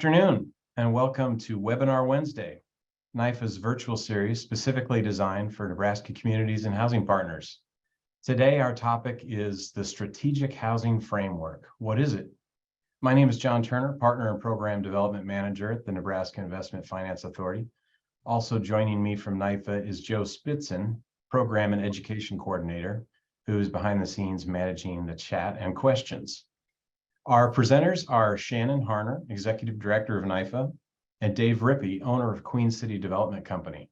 Afternoon and welcome to Webinar Wednesday, NIFA's virtual series specifically designed for Nebraska communities and housing partners. Today, our topic is the Strategic Housing Framework. What is it? My name is John Turner, Partner and Program Development Manager at the Nebraska Investment Finance Authority. Also joining me from NIFA is Joe Spitzen, Program and Education Coordinator, who is behind the scenes managing the chat and questions. Our presenters are Shannon Harner, Executive Director of NIFA, and Dave Rippe, owner of Queen City Development Company.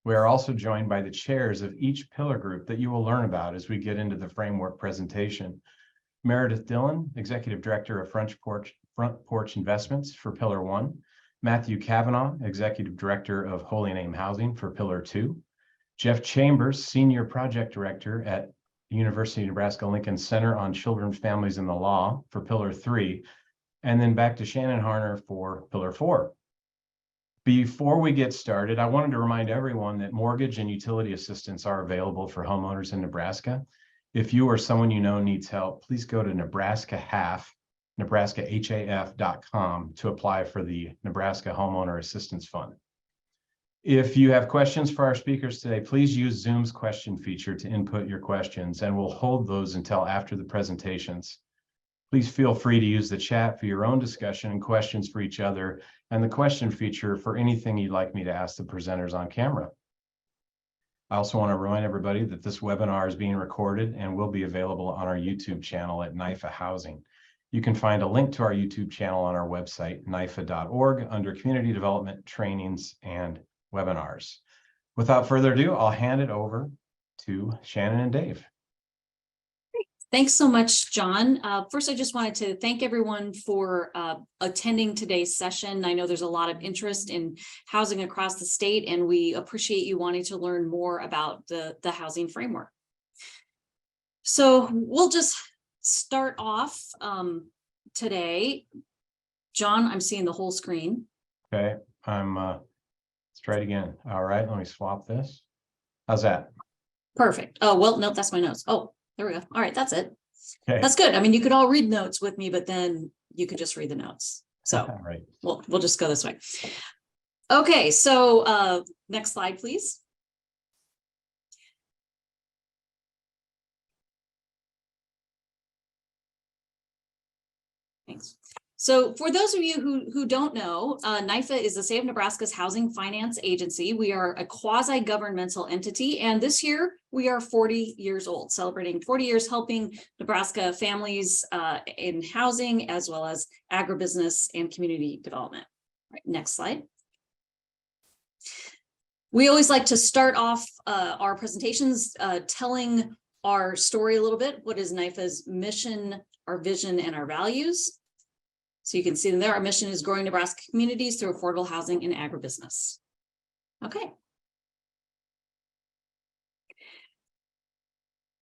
We are also joined by the chairs of each pillar group that you will learn about as we get into the framework presentation. Meridith Dillon, Executive Director of Front Porch Investments for Pillar 1, Matthew Cavanaugh, Executive Director of Holy Name Housing for Pillar 2, Jeff Chambers, Senior Project Director at University of Nebraska-Lincoln Center on Children, Families, and the Law for Pillar 3, and then back to Shannon Harner for Pillar 4. Before we get started, I wanted to remind everyone that mortgage and utility assistance are available for homeowners in Nebraska. If you or someone you know needs help, please go to nebraskahaf.com to apply for the Nebraska Homeowner Assistance Fund. If you have questions for our speakers today, please use Zoom's question feature to input your questions, and we'll hold those until after the presentations. Please feel free to use the chat for your own discussion and questions for each other, and the question feature for anything you'd like me to ask the presenters on camera. I also want to remind everybody that this webinar is being recorded and will be available on our YouTube channel at NIFA Housing. You can find a link to our YouTube channel on our website, nifa.org, under Community Development, Trainings, and Webinars. Without further ado, I'll hand it over to Shannon and Dave. Thanks so much, John. First, I just wanted to thank everyone for attending today's session. I know there's a lot of interest in housing across the state, and we appreciate you wanting to learn more about the housing framework. So we'll just start off today. John, I'm seeing the whole screen. Okay, let's try it again. All right, let me swap this. How's that? Perfect. Oh, well, no, that's my notes. Oh, there we go. All right, that's it. Okay. That's good. I mean, you could all read notes with me, but then you could just read the notes. So right. We'll just go this way. Okay, so next slide, please. Thanks. So for those of you who don't know, NIFA is the state of Nebraska's housing finance agency. We are a quasi-governmental entity, and this year we are 40 years old, celebrating 40 years helping Nebraska families in housing, as well as agribusiness and community development. All right, next slide. We always like to start off our presentations telling our story a little bit. What is NIFA's mission, our vision, and our values? So you can see them there. Our mission is growing Nebraska communities through affordable housing and agribusiness. Okay.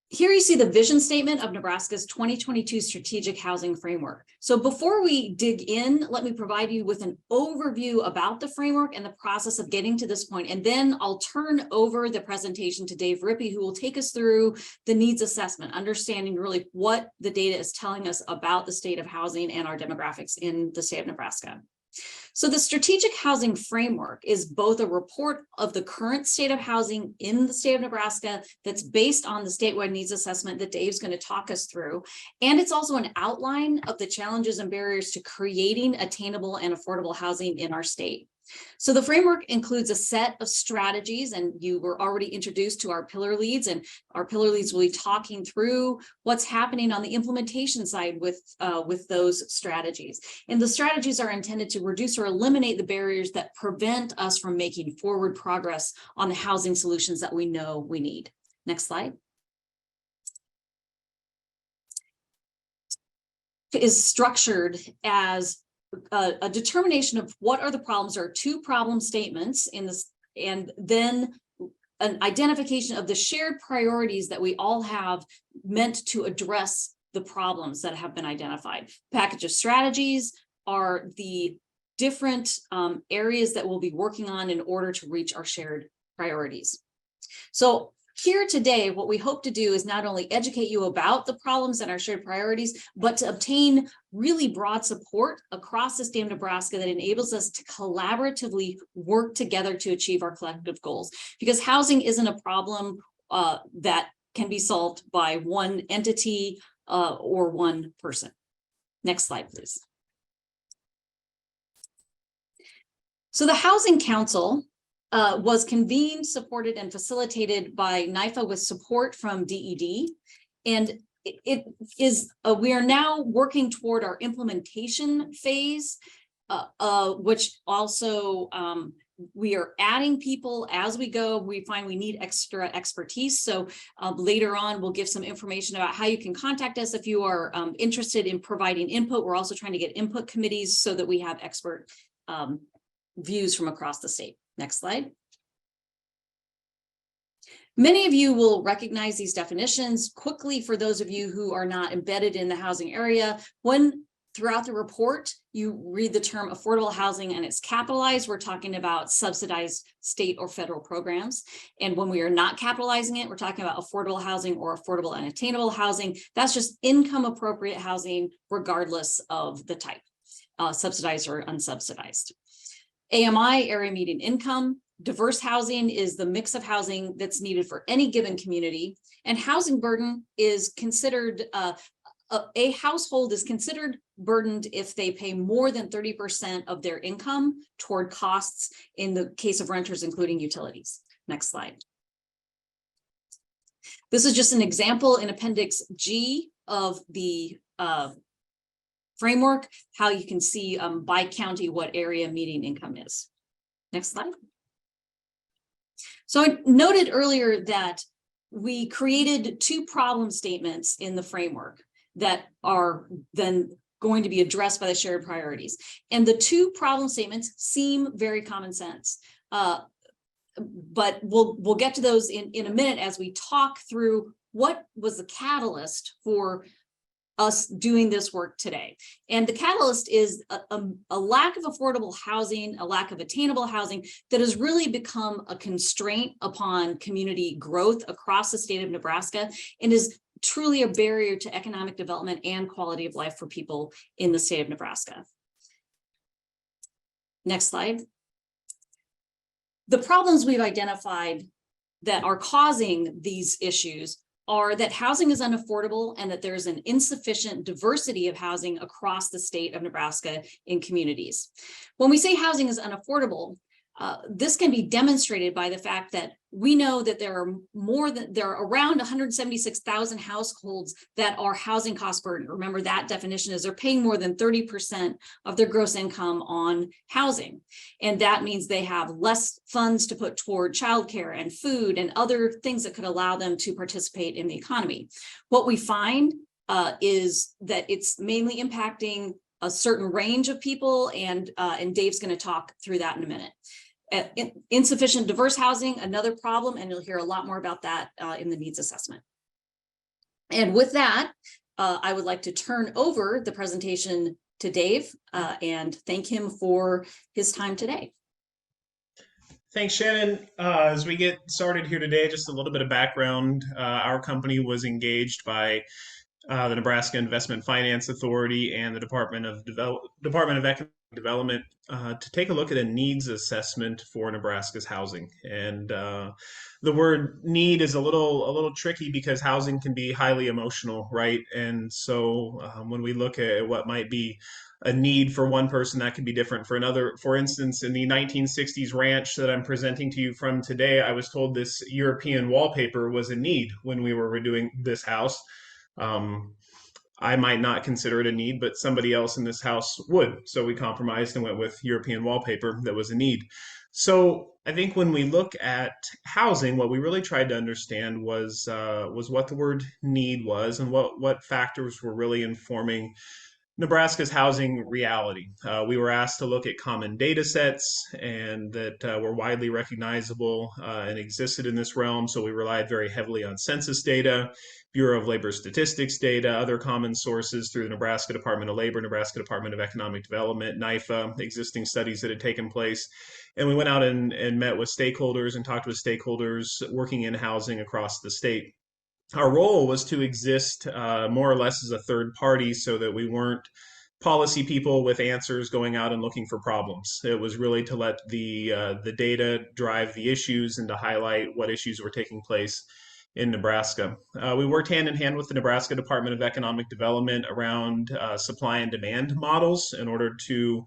Here you see the vision statement of Nebraska's 2022 Strategic Housing Framework. So before we dig in, let me provide you with an overview about the framework and the process of getting to this point. And then I'll turn over the presentation to Dave Rippe, who will take us through the needs assessment, understanding really what the data is telling us about the state of housing and our demographics in the state of Nebraska. So the Strategic Housing Framework is both a report of the current state of housing in the state of Nebraska that's based on the statewide needs assessment that Dave's going to talk us through. And it's also an outline of the challenges and barriers to creating attainable and affordable housing in our state. So the framework includes a set of strategies, and you were already introduced to our pillar leads, and our pillar leads will be talking through what's happening on the implementation side with those strategies. And the strategies are intended to reduce or eliminate the barriers that prevent us from making forward progress on the housing solutions that we know we need. Next slide. Is structured as a determination of what are the problems. There are two problem statements in this, and then an identification of the shared priorities that we all have meant to address the problems that have been identified. Package of strategies are the different areas that we'll be working on in order to reach our shared priorities. So Here today, what we hope to do is not only educate you about the problems and our shared priorities, but to obtain really broad support across the state of Nebraska that enables us to collaboratively work together to achieve our collective goals. Because housing isn't a problem that can be solved by one entity or one person. Next slide, please. So the Housing Council was convened, supported, and facilitated by NIFA with support from DED. And we are now working toward our implementation phase, which also we are adding people as we go. We find we need extra expertise. So later on, we'll give some information about how you can contact us if you are interested in providing input. We're also trying to get input committees so that we have expert views from across the state. Next slide. Many of you will recognize these definitions. Quickly, for those of you who are not embedded in the housing area, when throughout the report, you read the term affordable housing and it's capitalized, we're talking about subsidized state or federal programs. And when we are not capitalizing it, we're talking about affordable housing or affordable and attainable housing. That's just income appropriate housing, regardless of the type, subsidized or unsubsidized. AMI, area median income. Diverse housing is the mix of housing that's needed for any given community. And housing burden is considered, a household is considered burdened if they pay more than 30% of their income toward costs in the case of renters, including utilities. Next slide. This is just an example in Appendix G of the framework, how you can see by county what area median income is. Next slide. So I noted earlier that we created two problem statements in the framework that are then going to be addressed by the shared priorities. And the two problem statements seem very common sense. But we'll get to those in a minute as we talk through what was the catalyst for us doing this work today. And the catalyst is a lack of affordable housing, a lack of attainable housing that has really become a constraint upon community growth across the state of Nebraska and is truly a barrier to economic development and quality of life for people in the state of Nebraska. Next slide. The problems we've identified that are causing these issues are that housing is unaffordable and that there's an insufficient diversity of housing across the state of Nebraska in communities. When we say housing is unaffordable, this can be demonstrated by the fact that we know that there are around 176,000 households that are housing cost burden. Remember, that definition is they're paying more than 30% of their gross income on housing. And that means they have less funds to put toward childcare and food and other things that could allow them to participate in the economy. What we find is that it's mainly impacting a certain range of people, and Dave's going to talk through that in a minute. Insufficient diverse housing, another problem, and you'll hear a lot more about that in the needs assessment. And with that, I would like to turn over the presentation to Dave and thank him for his time today. Thanks, Shannon. As we get started here today, just a little bit of background. Our company was engaged by the Nebraska Investment Finance Authority and the Department of Economic Development to take a look at a needs assessment for Nebraska's housing. And the word need is a little tricky because housing can be highly emotional, right? And so when we look at what might be a need for one person, that could be different for another. For instance, in the 1960s ranch that I'm presenting to you from today, I was told this European wallpaper was a need when we were redoing this house. I might not consider it a need, but somebody else in this house would. So we compromised and went with European wallpaper that was a need. So I think when we look at housing, what we really tried to understand was what the word need was and what factors were really informing Nebraska's housing reality. We were asked to look at common data sets and that were widely recognizable and existed in this realm. So we relied very heavily on census data, Bureau of Labor Statistics data, other common sources through the Nebraska Department of Labor, Nebraska Department of Economic Development, NIFA, existing studies that had taken place. And we went out and met with stakeholders and talked with stakeholders working in housing across the state. Our role was to exist more or less as a third party so that we weren't policy people with answers going out and looking for problems. It was really to let the data drive the issues and to highlight what issues were taking place in Nebraska. We worked hand in hand with the Nebraska Department of Economic Development around supply and demand models in order to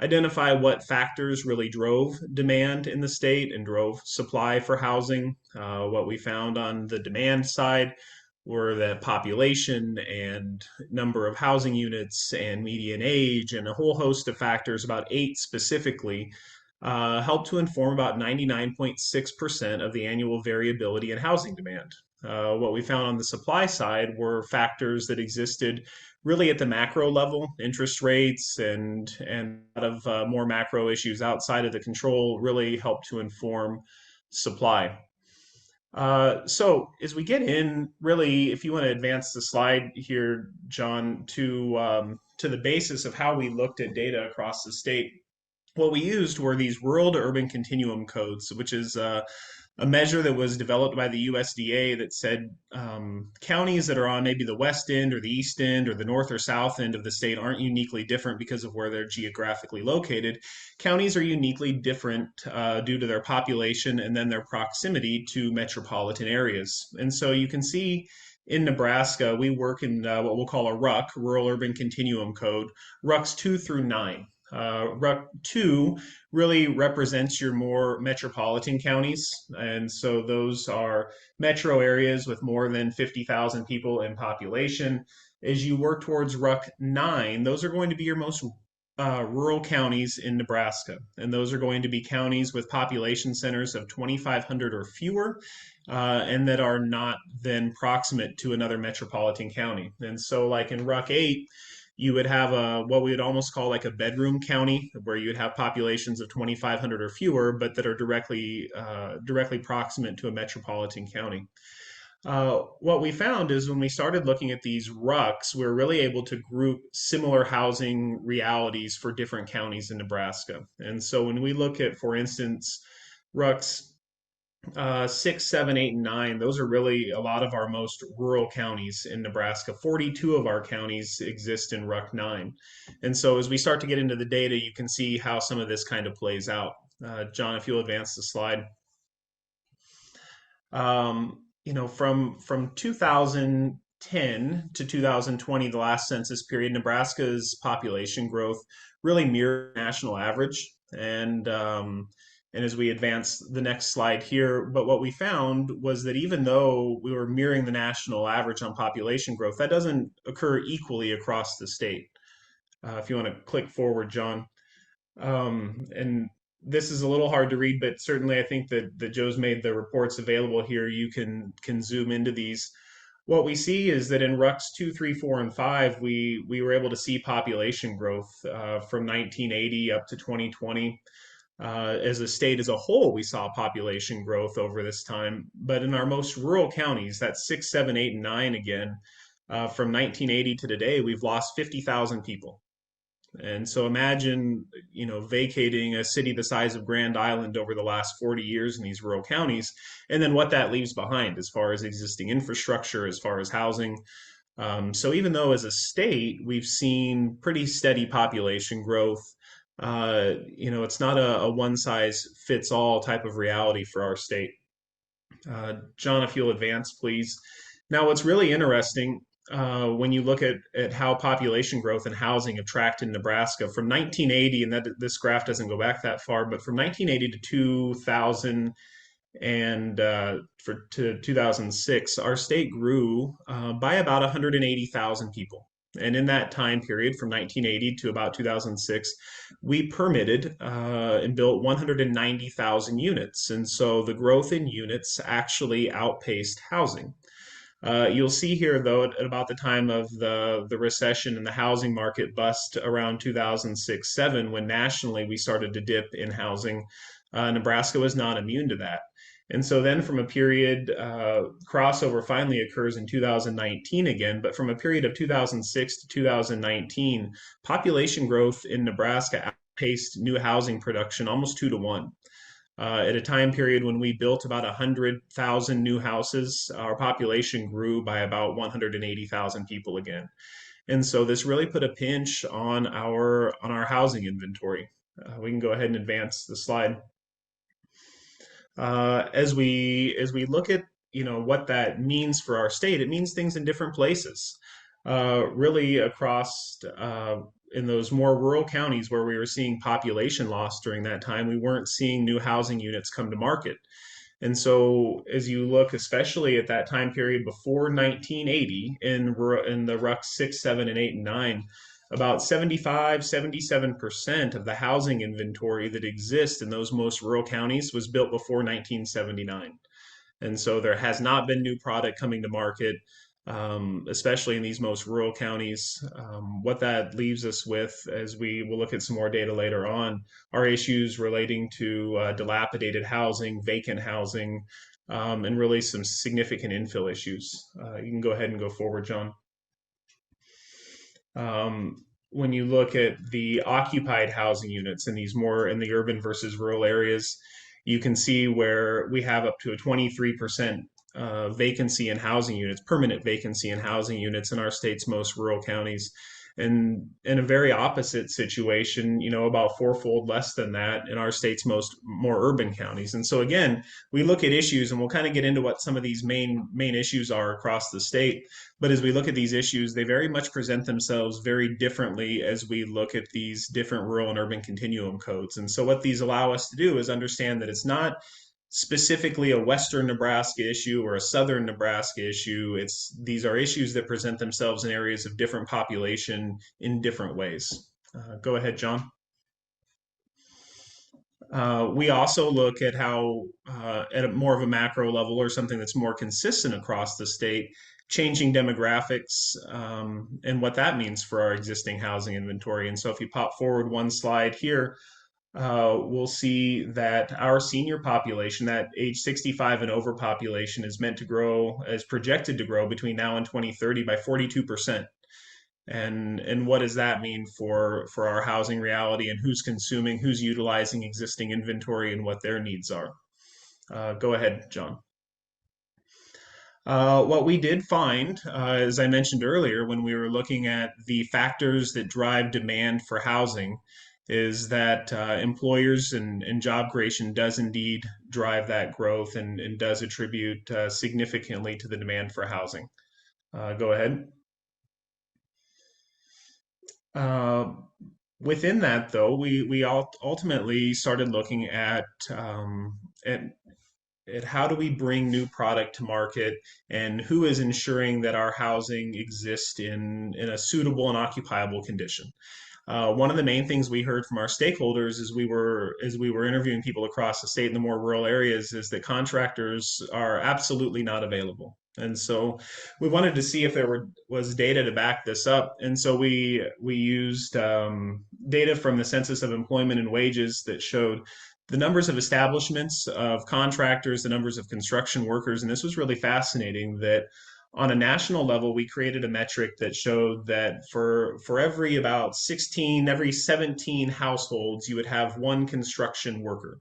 identify what factors really drove demand in the state and drove supply for housing. What we found on the demand side were that population and number of housing units and median age and a whole host of factors, about 8 specifically, helped to inform about 99.6% of the annual variability in housing demand. What we found on the supply side were factors that existed really at the macro level, interest rates and a lot of more macro issues outside of the control really helped to inform supply. So as we get in, really, if you want to advance the slide here, John, to the basis of how we looked at data across the state, what we used were these rural to urban continuum codes, which is a measure that was developed by the USDA that said counties that are on maybe the west end or the east end or the north or south end of the state aren't uniquely different because of where they're geographically located. Counties are uniquely different due to their population and then their proximity to metropolitan areas. And so you can see in Nebraska, we work in what we'll call a RUC, Rural Urban Continuum Code, RUCs 2 through 9. RUC 2 really represents your more metropolitan counties. And so those are metro areas with more than 50,000 people in population. As you work towards RUC 9, those are going to be your most rural counties in Nebraska. And those are going to be counties with population centers of 2,500 or fewer, and that are not then proximate to another metropolitan county. And so like in RUC 8, you would have what we would almost call like a bedroom county, where you would have populations of 2,500 or fewer, but that are directly proximate to a metropolitan county. What we found is when we started looking at these RUCs, we're really able to group similar housing realities for different counties in Nebraska. And so when we look at, for instance, RUCs 6, 7, 8, and 9, those are really a lot of our most rural counties in Nebraska. 42 of our counties exist in RUC 9. And so as we start to get into the data, you can see how some of this kind of plays out. John, if you'll advance the slide. From 2010 to 2020, the last census period, Nebraska's population growth really mirrored the national average. And as we advance the next slide here, but what we found was that even though we were mirroring the national average on population growth, that doesn't occur equally across the state. If you want to click forward, John. And this is a little hard to read, but certainly I think that Joe's made the reports available here. You can zoom into these. What we see is that in RUCs 2, 3, 4, and 5, we were able to see population growth from 1980 up to 2020. As a state as a whole, we saw population growth over this time. But in our most rural counties, that's 6, 7, 8, and 9 again, from 1980 to today, we've lost 50,000 people. And so imagine, vacating a city the size of Grand Island over the last 40 years in these rural counties, and then what that leaves behind as far as existing infrastructure, as far as housing. So even though as a state, we've seen pretty steady population growth, it's not a one size fits all type of reality for our state. John, if you'll advance, please. Now, what's really interesting when you look at how population growth and housing have tracked in Nebraska from 1980, and that this graph doesn't go back that far, but from 1980 to 2000 and to 2006, our state grew by about 180,000 people. And in that time period, from 1980 to about 2006, we permitted and built 190,000 units. And so the growth in units actually outpaced housing. You'll see here, though, at about the time of the recession and the housing market bust around 2006-07, when nationally we started to dip in housing, Nebraska was not immune to that. And so then from a period, crossover finally occurs in 2019 again, but from a period of 2006 to 2019, population growth in Nebraska outpaced new housing production almost 2-to-1. At a time period when we built about 100,000 new houses, our population grew by about 180,000 people again. And so this really put a pinch on our housing inventory. We can go ahead and advance the slide. As we look at what that means for our state, it means things in different places. Really across in those more rural counties where we were seeing population loss during that time, we weren't seeing new housing units come to market. And so as you look, especially at that time period before 1980 in the RUC 6, 7, and 8, and 9, about 75, 77% of the housing inventory that exists in those most rural counties was built before 1979. And so there has not been new product coming to market, especially in these most rural counties. What that leaves us with, as we will look at some more data later on, are issues relating to dilapidated housing, vacant housing, and really some significant infill issues. You can go ahead and go forward, John. When you look at the occupied housing units in these more in the urban versus rural areas, you can see where we have up to a 23% vacancy in housing units, permanent vacancy in housing units in our state's most rural counties. And in a very opposite situation, about fourfold less than that in our state's more urban counties. And so again, we look at issues, and we'll kind of get into what some of these main issues are across the state. But as we look at these issues, they very much present themselves very differently as we look at these different rural and urban continuum codes. And so what these allow us to do is understand that it's not specifically a Western Nebraska issue or a Southern Nebraska issue. These are issues that present themselves in areas of different population in different ways. Go ahead, John. We also look at how, at a more of a macro level or something that's more consistent across the state, changing demographics and what that means for our existing housing inventory. And so if you pop forward one slide here, we'll see that our senior population, that age 65 and over population, is projected to grow between now and 2030 by 42%. And what does that mean for our housing reality, and who's consuming, who's utilizing existing inventory, and what their needs are? Go ahead, John. What we did find, as I mentioned earlier, when we were looking at the factors that drive demand for housing, is that employers and job creation does indeed drive that growth and does attribute significantly to the demand for housing. Go ahead. Within that, though, we ultimately started looking at how do we bring new product to market, and who is ensuring that our housing exists in a suitable and occupiable condition. One of the main things we heard from our stakeholders as we were interviewing people across the state in the more rural areas is that contractors are absolutely not available. And so we wanted to see if there was data to back this up. And so we used data from the Census of Employment and Wages that showed the numbers of establishments, of contractors, the numbers of construction workers. And this was really fascinating that on a national level, we created a metric that showed that for every 17 households, you would have one construction worker.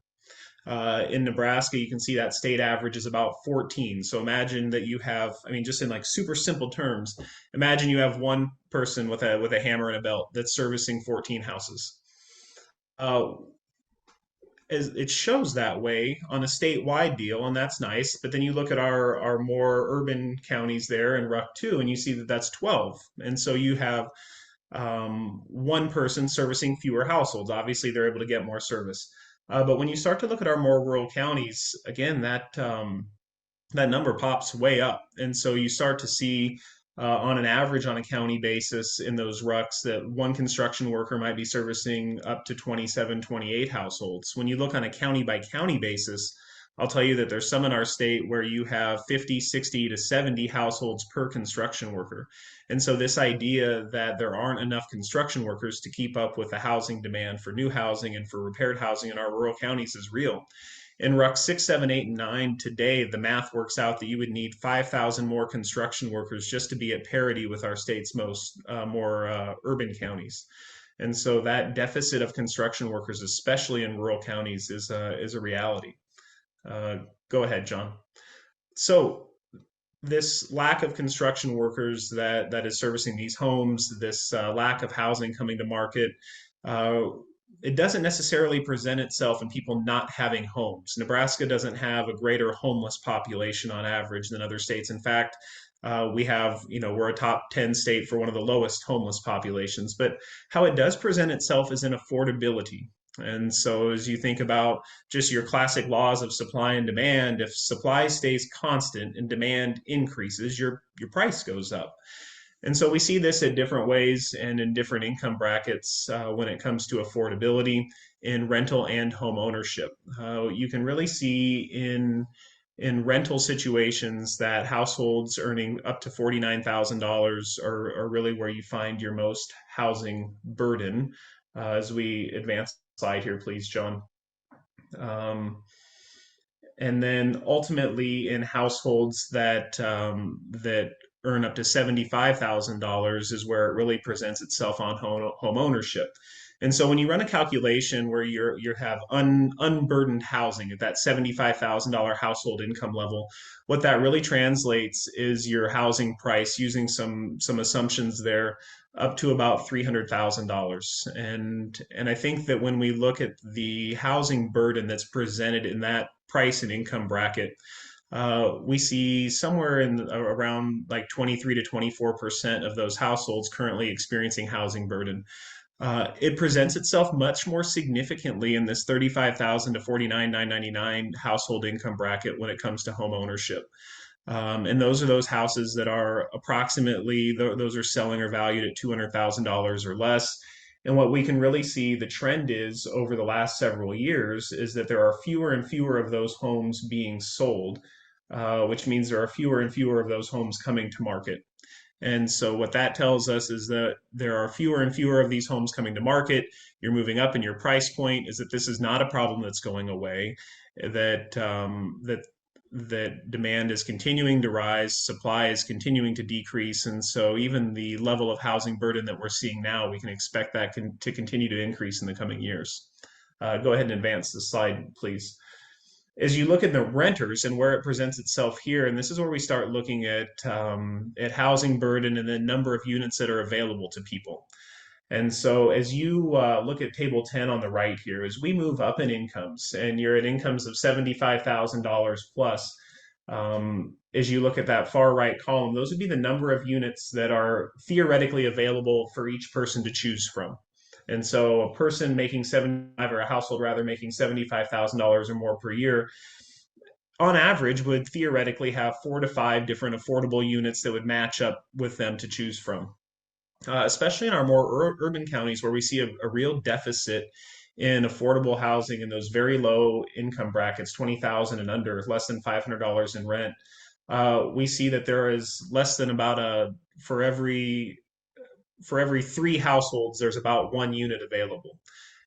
In Nebraska, you can see that state average is about 14. So imagine that you have, just in like super simple terms, imagine you have one person with a hammer and a belt that's servicing 14 houses. It shows that way on a statewide deal, and that's nice. But then you look at our more urban counties there in RUC 2, and you see that that's 12. And so you have one person servicing fewer households. Obviously, they're able to get more service. But when you start to look at our more rural counties, again, that number pops way up. And so you start to see on an average on a county basis in those RUCs that one construction worker might be servicing up to 27, 28 households. When you look on a county by county basis, I'll tell you that there's some in our state where you have 50, 60 to 70 households per construction worker. And so this idea that there aren't enough construction workers to keep up with the housing demand for new housing and for repaired housing in our rural counties is real. In RUC 6, 7, 8, and 9 today, the math works out that you would need 5,000 more construction workers just to be at parity with our state's more urban counties. And so that deficit of construction workers, especially in rural counties, is a reality. Go ahead, John. So this lack of construction workers that is servicing these homes, this lack of housing coming to market, it doesn't necessarily present itself in people not having homes. Nebraska doesn't have a greater homeless population on average than other states. In fact, we're a top 10 state for one of the lowest homeless populations. But how it does present itself is in affordability. And so as you think about just your classic laws of supply and demand, if supply stays constant and demand increases, your price goes up. And so we see this in different ways and in different income brackets when it comes to affordability in rental and home ownership. You can really see in rental situations that households earning up to $49,000 are really where you find your most housing burden. As we advance the slide here, please, John. And then ultimately in households that earn up to $75,000 is where it really presents itself on home ownership. And so when you run a calculation where you have unburdened housing at that $75,000 household income level, what that really translates is your housing price using some assumptions there up to about $300,000. And I think that when we look at the housing burden that's presented in that price and income bracket, we see somewhere in around like 23 to 24% of those households currently experiencing housing burden. It presents itself much more significantly in this $35,000 to $49,999 household income bracket when it comes to home ownership. And those are those houses that are approximately, those are selling or valued at $200,000 or less. And what we can really see the trend is over the last several years is that there are fewer and fewer of those homes being sold, which means there are fewer and fewer of those homes coming to market. And so what that tells us is that there are fewer and fewer of these homes coming to market. You're moving up in your price point, is that this is not a problem that's going away, that demand is continuing to rise, supply is continuing to decrease. And so even the level of housing burden that we're seeing now, we can expect that to continue to increase in the coming years. Go ahead and advance the slide, please. As you look at the renters and where it presents itself here, and this is where we start looking at housing burden and the number of units that are available to people. And so as you look at table 10 on the right here, as we move up in incomes and you're at incomes of $75,000 plus, as you look at that far right column, those would be the number of units that are theoretically available for each person to choose from. And so a person making or a household rather making $75,000 or more per year, on average, would theoretically have 4 to 5 different affordable units that would match up with them to choose from. Especially in our more urban counties where we see a real deficit in affordable housing in those very low income brackets, $20,000 and under, less than $500 in rent. We see that there is less than about for every 3 households, there's about 1 unit available.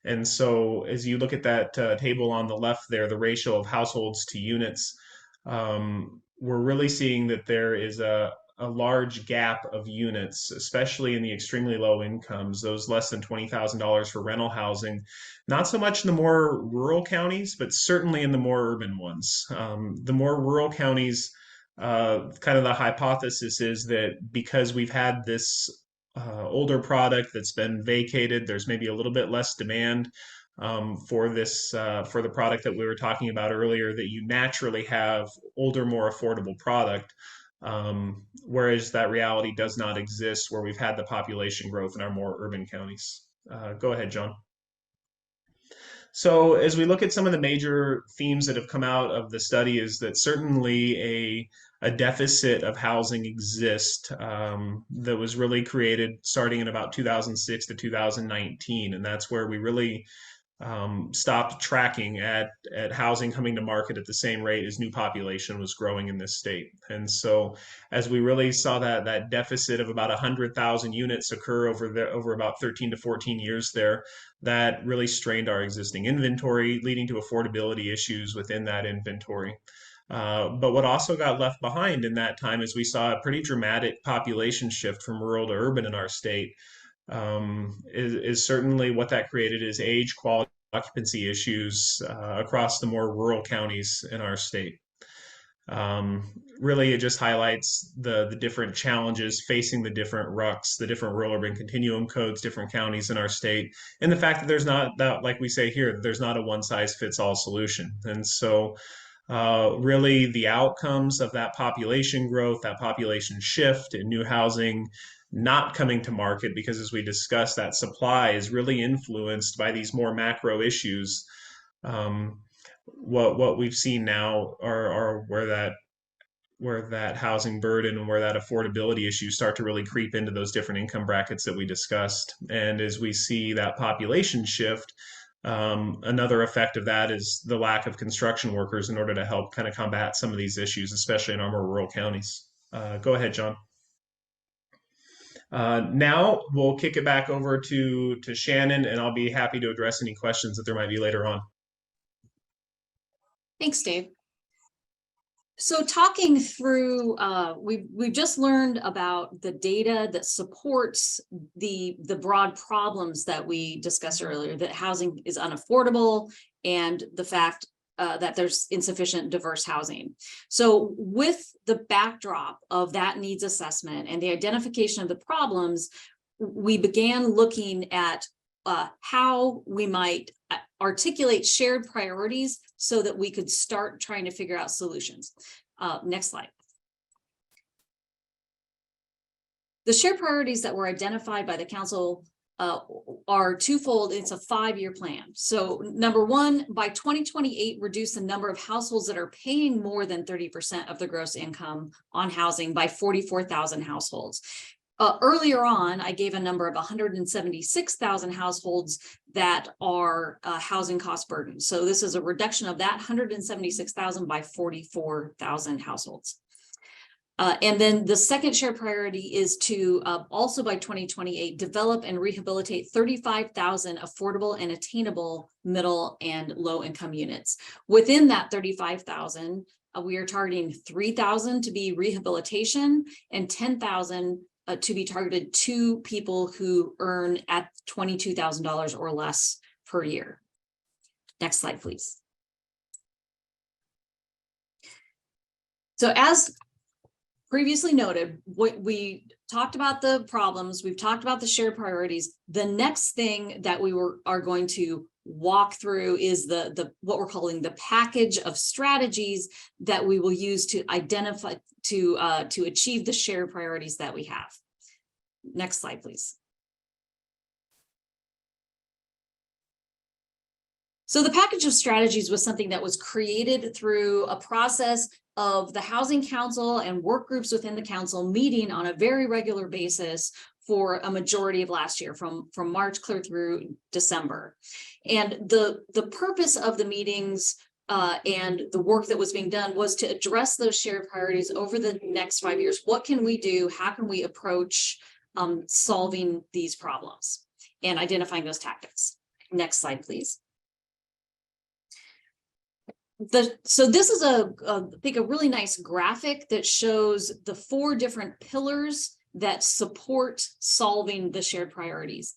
And so as you look at that table on the left there, the ratio of households to units, we're really seeing that there is a large gap of units, especially in the extremely low incomes, those less than $20,000 for rental housing, not so much in the more rural counties, but certainly in the more urban ones. The more rural counties, kind of the hypothesis is that because we've had this older product that's been vacated, there's maybe a little bit less demand for the product that we were talking about earlier, that you naturally have older, more affordable product. Whereas that reality does not exist where we've had the population growth in our more urban counties. Go ahead, John. So as we look at some of the major themes that have come out of the study is that certainly a deficit of housing exists that was really created starting in about 2006 to 2019. And that's where we really stopped tracking at housing coming to market at the same rate as new population was growing in this state. And so as we really saw that deficit of about 100,000 units occur over about 13 to 14 years there, that really strained our existing inventory, leading to affordability issues within that inventory. But what also got left behind in that time is we saw a pretty dramatic population shift from rural to urban in our state. Is certainly what that created is age, quality, occupancy issues across the more rural counties in our state. Really, it just highlights the different challenges facing the different RUCs, the different rural urban continuum codes, different counties in our state, and the fact that there's not that, like we say here, there's not a one size fits all solution. And so really the outcomes of that population growth, that population shift and new housing not coming to market, because as we discussed, that supply is really influenced by these more macro issues. What we've seen now are where that housing burden and where that affordability issues start to really creep into those different income brackets that we discussed. And as we see that population shift, another effect of that is the lack of construction workers in order to help kind of combat some of these issues, especially in our more rural counties. Go ahead, John. Now we'll kick it back over to Shannon, and I'll be happy to address any questions that there might be later on. Thanks, Dave. So talking through, we've just learned about the data that supports the broad problems that we discussed earlier, that housing is unaffordable and the fact that there's insufficient diverse housing. So with the backdrop of that needs assessment and the identification of the problems, we began looking at how we might articulate shared priorities so that we could start trying to figure out solutions. Next slide. The shared priorities that were identified by the council are twofold. It's a 5-year plan. So number one, by 2028, reduce the number of households that are paying more than 30% of the gross income on housing by 44,000 households. Earlier on, I gave a number of 176,000 households that are housing cost burden. So this is a reduction of that 176,000 by 44,000 households. And then the second shared priority is to also by 2028, develop and rehabilitate 35,000 affordable and attainable middle and low income units. Within that 35,000, we are targeting 3,000 to be rehabilitation and 10,000 to be targeted to people who earn at $22,000 or less per year. Next slide, please. So as previously noted, we talked about the problems, we've talked about the shared priorities. The next thing that we are going to walk through is what we're calling the package of strategies that we will use to identify to achieve the shared priorities that we have. Next slide, please. So the package of strategies was something that was created through a process of the Housing Council and work groups within the council meeting on a very regular basis for a majority of last year, from March clear through December. And the purpose of the meetings and the work that was being done was to address those shared priorities over the next 5 years. What can we do? How can we approach solving these problems and identifying those tactics? Next slide, please. So this is I think a really nice graphic that shows the 4 different pillars that support solving the shared priorities.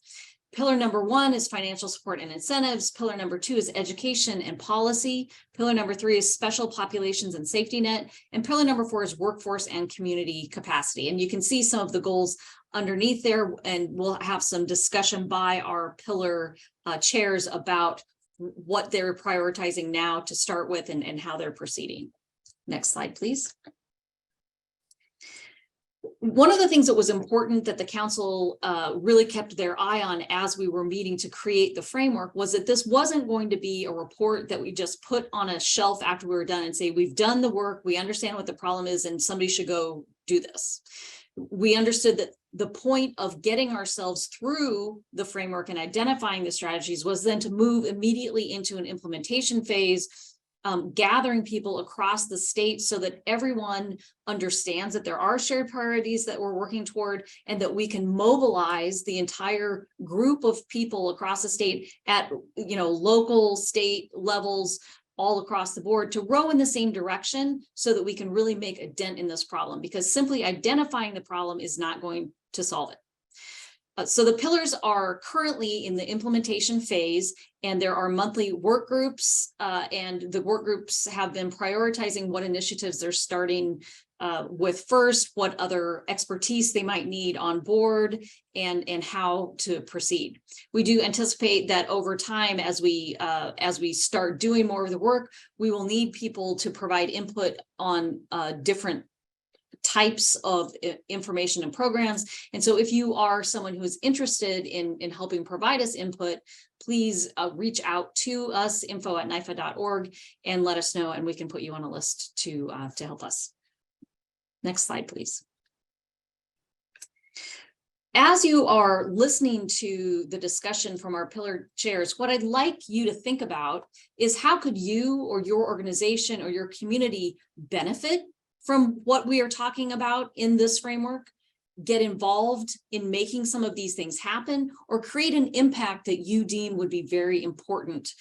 Pillar number 1 is financial support and incentives. Pillar number 2 is education and policy. Pillar number 3 is special populations and safety net. And pillar number 4 is workforce and community capacity. And you can see some of the goals underneath there, and we'll have some discussion by our pillar chairs about what they're prioritizing now to start with and how they're proceeding. Next slide, please. One of the things that was important that the council really kept their eye on as we were meeting to create the framework was that this wasn't going to be a report that we just put on a shelf after we were done and say, we've done the work, we understand what the problem is, and somebody should go do this. we understood that the point of getting ourselves through the framework and identifying the strategies was then to move immediately into an implementation phase, gathering people across the state so that everyone understands that there are shared priorities that we're working toward, and that we can mobilize the entire group of people across the state at, local, state levels, all across the board, to row in the same direction so that we can really make a dent in this problem, because simply identifying the problem is not going to solve it. So the pillars are currently in the implementation phase, and there are monthly work groups, and the work groups have been prioritizing what initiatives they're starting with first, what other expertise they might need on board, and how to proceed. We do anticipate that over time, as we start doing more of the work, we will need people to provide input on different types of information and programs. And so if you are someone who is interested in helping provide us input, please reach out to us, info@nifa.org, and let us know, and we can put you on a list to help us. Next slide, please. As you are listening to the discussion from our pillar chairs, what I'd like you to think about is, how could you or your organization or your community benefit from what we are talking about in this framework, get involved in making some of these things happen, or create an impact that you deem would be very important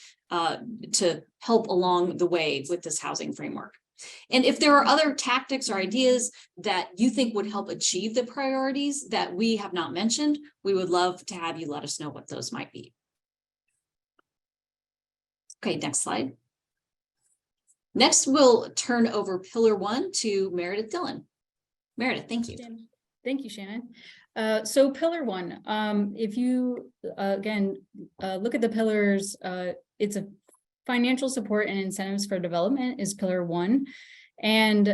to help along the way with this housing framework. And if there are other tactics or ideas that you think would help achieve the priorities that we have not mentioned, we would love to have you let us know what those might be. Okay, next slide. Next, we'll turn over pillar 1 to Meridith Dillon. Meridith, thank you. Thank you, Shannon. So pillar 1, if you, again, look at the pillars, it's a financial support and incentives for development is pillar 1. And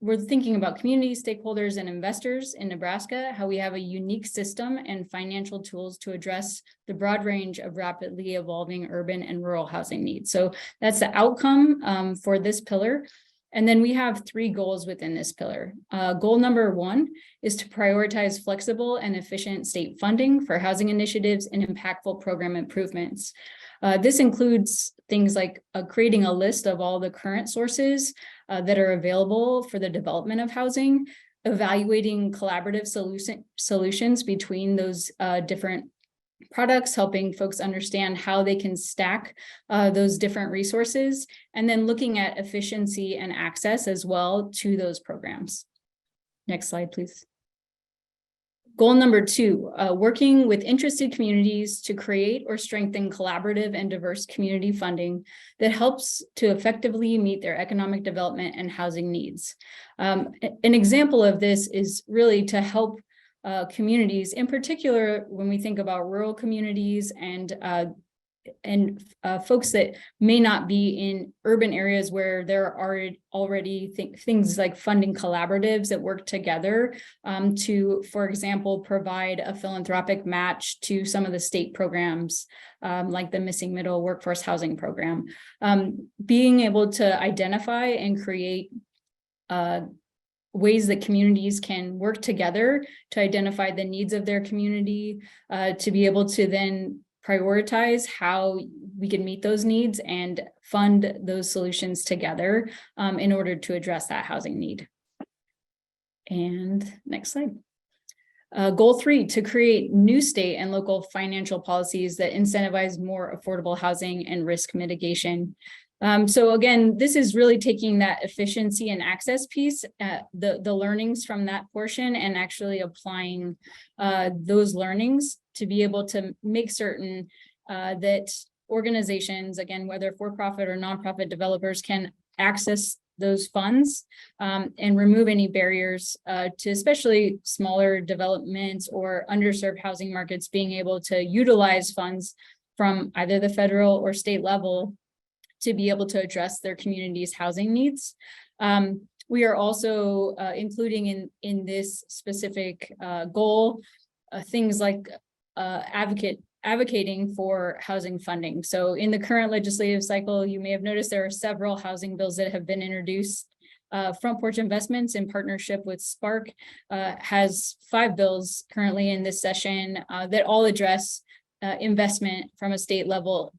we're thinking about community stakeholders and investors in Nebraska, how we have a unique system and financial tools to address the broad range of rapidly evolving urban and rural housing needs. So that's the outcome for this pillar. And then we have 3 goals within this pillar. Goal number 1 is to prioritize flexible and efficient state funding for housing initiatives and impactful program improvements. This includes things like creating a list of all the current sources that are available for the development of housing, evaluating collaborative solutions between those different products, helping folks understand how they can stack those different resources, and then looking at efficiency and access as well to those programs. Next slide, please. Goal number 2, working with interested communities to create or strengthen collaborative and diverse community funding that helps to effectively meet their economic development and housing needs. An example of this is really to help communities, in particular when we think about rural communities and folks that may not be in urban areas where there are already things like funding collaboratives that work together to, for example, provide a philanthropic match to some of the state programs like the Missing Middle Workforce Housing Program. Being able to identify and create ways that communities can work together to identify the needs of their community, to be able to then prioritize how we can meet those needs and fund those solutions together in order to address that housing need. And next slide. Goal 3, to create new state and local financial policies that incentivize more affordable housing and risk mitigation. So again, this is really taking that efficiency and access piece, the learnings from that portion, and actually applying those learnings to be able to make certain that organizations, again, whether for-profit or nonprofit developers, can access those funds and remove any barriers to especially smaller developments or underserved housing markets being able to utilize funds from either the federal or state level to be able to address their community's housing needs. We are also including in this specific goal things like advocating for housing funding. So in the current legislative cycle, you may have noticed there are several housing bills that have been introduced Front Porch Investments, in partnership with Spark, has 5 bills currently in this session that all address investment from a state level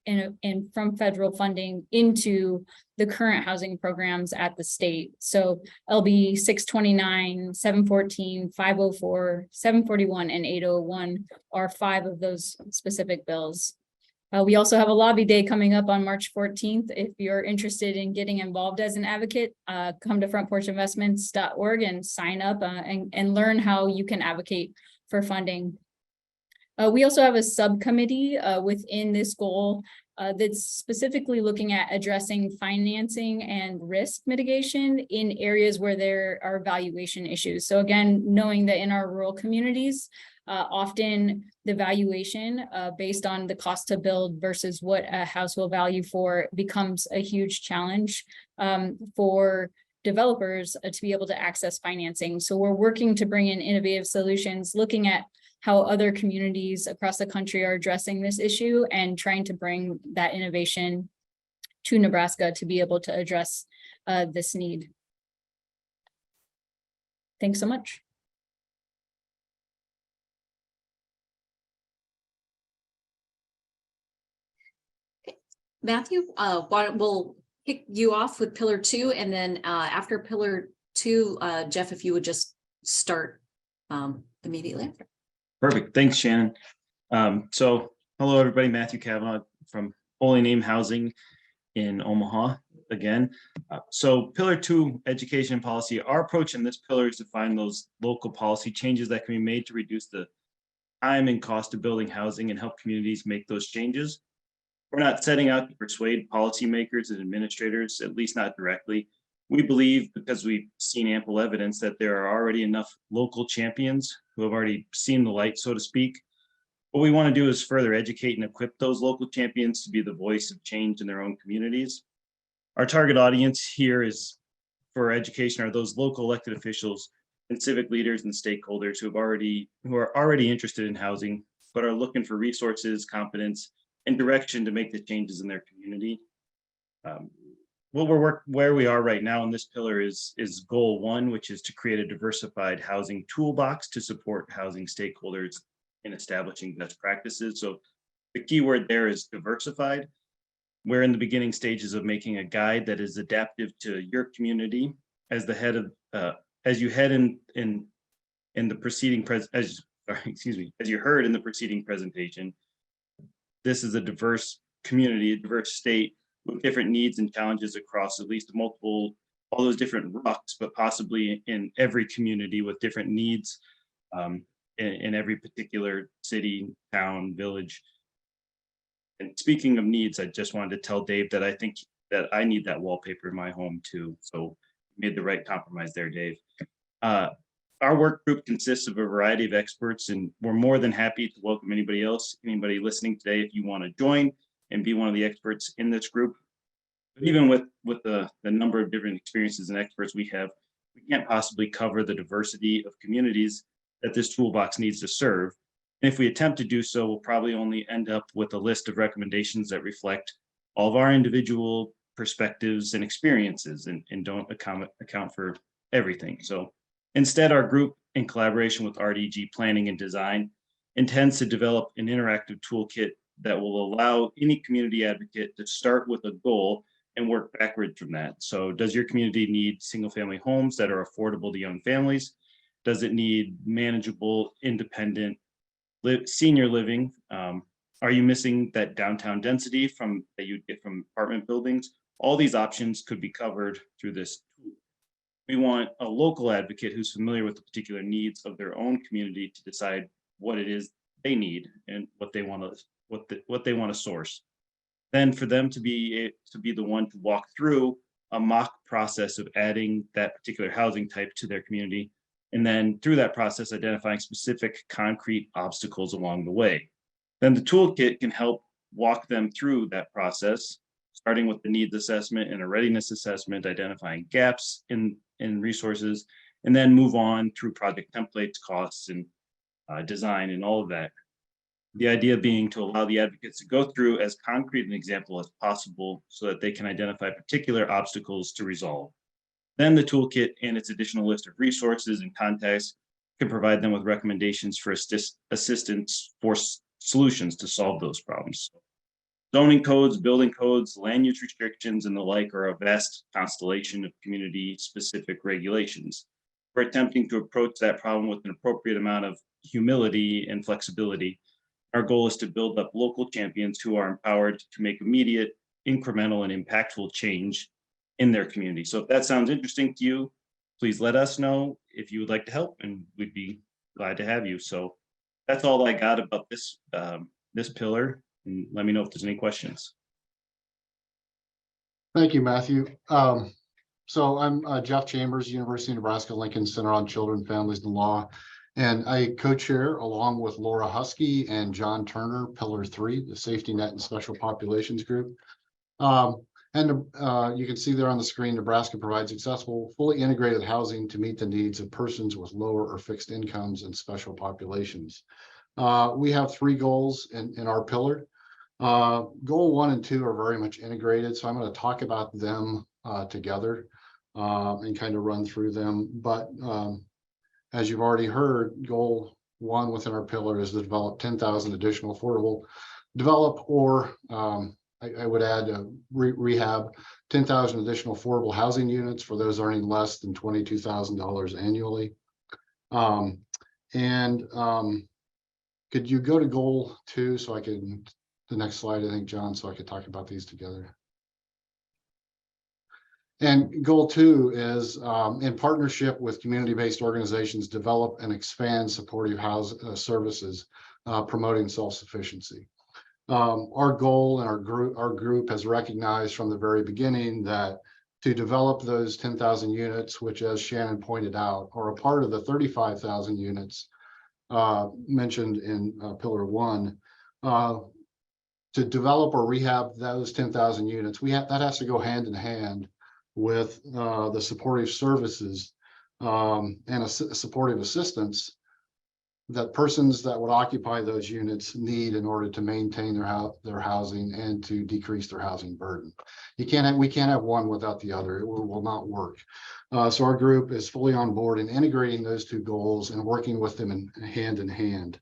and from federal funding into the current housing programs at the state. So LB 629, 714, 504, 741, and 801 are 5 of those specific bills. We also have a lobby day coming up on March 14th. If you're interested in getting involved as an advocate, come to frontporchinvestments.org and sign up and learn how you can advocate for funding. We also have a subcommittee within this goal that's specifically looking at addressing financing and risk mitigation in areas where there are valuation issues. So again, knowing that in our rural communities, often the valuation based on the cost to build versus what a house will value for becomes a huge challenge for developers to be able to access financing. So we're working to bring in innovative solutions, looking at how other communities across the country are addressing this issue and trying to bring that innovation to Nebraska to be able to address this need. Thanks so much. Matthew, we'll kick you off with pillar 2, and then after pillar 2, Jeff, if you would just start immediately after. Perfect. Thanks, Shannon. So hello, everybody. Matthew Cavanaugh from Holy Name Housing in Omaha again. So pillar 2, education and policy. Our approach in this pillar is to find those local policy changes that can be made to reduce the time and cost of building housing and help communities make those changes. We're not setting out to persuade policymakers and administrators, at least not directly. We believe, because we've seen ample evidence, that there are already enough local champions who have already seen the light, so to speak. What we want to do is further educate and equip those local champions to be the voice of change in their own communities. Our target audience here is for education are those local elected officials and civic leaders and stakeholders who are already interested in housing, but are looking for resources, competence, and direction to make the changes in their community. Where we are right now in this pillar is goal 1, which is to create a diversified housing toolbox to support housing stakeholders in establishing best practices. So the key word there is diversified. We're in the beginning stages of making a guide that is adaptive to your community. As the head of, as you head in the preceding as you heard in the preceding presentation, this is a diverse community, a diverse state, with different needs and challenges across at least all those different rucks, but possibly in every community with different needs in every particular city, town, village. And speaking of needs, I just wanted to tell Dave that I think that I need that wallpaper in my home too. So made the right compromise there, Dave. Our work group consists of a variety of experts, and we're more than happy to welcome anybody listening today if you want to join and be one of the experts in this group. But even with the number of different experiences and experts we have, we can't possibly cover the diversity of communities that this toolbox needs to serve. And if we attempt to do so, we'll probably only end up with a list of recommendations that reflect all of our individual perspectives and experiences and don't account for everything. So instead, our group, in collaboration with RDG Planning and Design, intends to develop an interactive toolkit that will allow any community advocate to start with a goal and work backward from that. So does your community need single-family homes that are affordable to young families? Does it need manageable, independent senior living? Are you missing that downtown density that you'd get from apartment buildings? All these options could be covered through this tool. We want a local advocate who's familiar with the particular needs of their own community to decide what it is they need and what they want to source. Then for them to be the one to walk through a mock process of adding that particular housing type to their community, and then through that process identifying specific concrete obstacles along the way. Then the toolkit can help walk them through that process, starting with the needs assessment and a readiness assessment, identifying gaps in resources, and then move on through project templates, costs, and design, and all of that. The idea being to allow the advocates to go through as concrete an example as possible so that they can identify particular obstacles to resolve. Then the toolkit and its additional list of resources and contacts can provide them with recommendations for assistance for solutions to solve those problems. Zoning codes, building codes, land use restrictions, and the like are a vast constellation of community-specific regulations. We're attempting to approach that problem with an appropriate amount of humility and flexibility. Our goal is to build up local champions who are empowered to make immediate, incremental, and impactful change in their community. So if that sounds interesting to you, please let us know if you would like to help, and we'd be glad to have you. So that's all I got about this this pillar, and let me know if there's any questions. Thank you, Matthew. So I'm Jeff Chambers, University of Nebraska Lincoln Center on Children, Families, and Law, and I co-chair along with Laura Husky and John Turner, Pillar 3, the Safety Net and Special Populations Group. You can see there on the screen, Nebraska provides accessible, fully integrated housing to meet the needs of persons with lower or fixed incomes and special populations. We have 3 goals in our pillar. Goal 1 and 2 are very much integrated, so I'm going to talk about them together and kind of run through them. But as you've already heard, goal 1 within our pillar is to develop 10,000 additional affordable, I would add rehab 10,000 additional affordable housing units for those earning less than $22,000 annually. Could you go to goal 2 so I can, the next slide, I think, John, so I could talk about these together. And goal 2 is in partnership with community-based organizations, develop and expand supportive services, promoting self-sufficiency. Our goal and our group has recognized from the very beginning that to develop those 10,000 units, which, as Shannon pointed out, are a part of the 35,000 units mentioned in Pillar 1, to develop or rehab those 10,000 units, that has to go hand in hand with the supportive services and supportive assistance that persons that would occupy those units need in order to maintain their housing and to decrease their housing burden. We can't have one without the other. It will not work. So our group is fully on board in integrating those 2 goals and working with them in hand.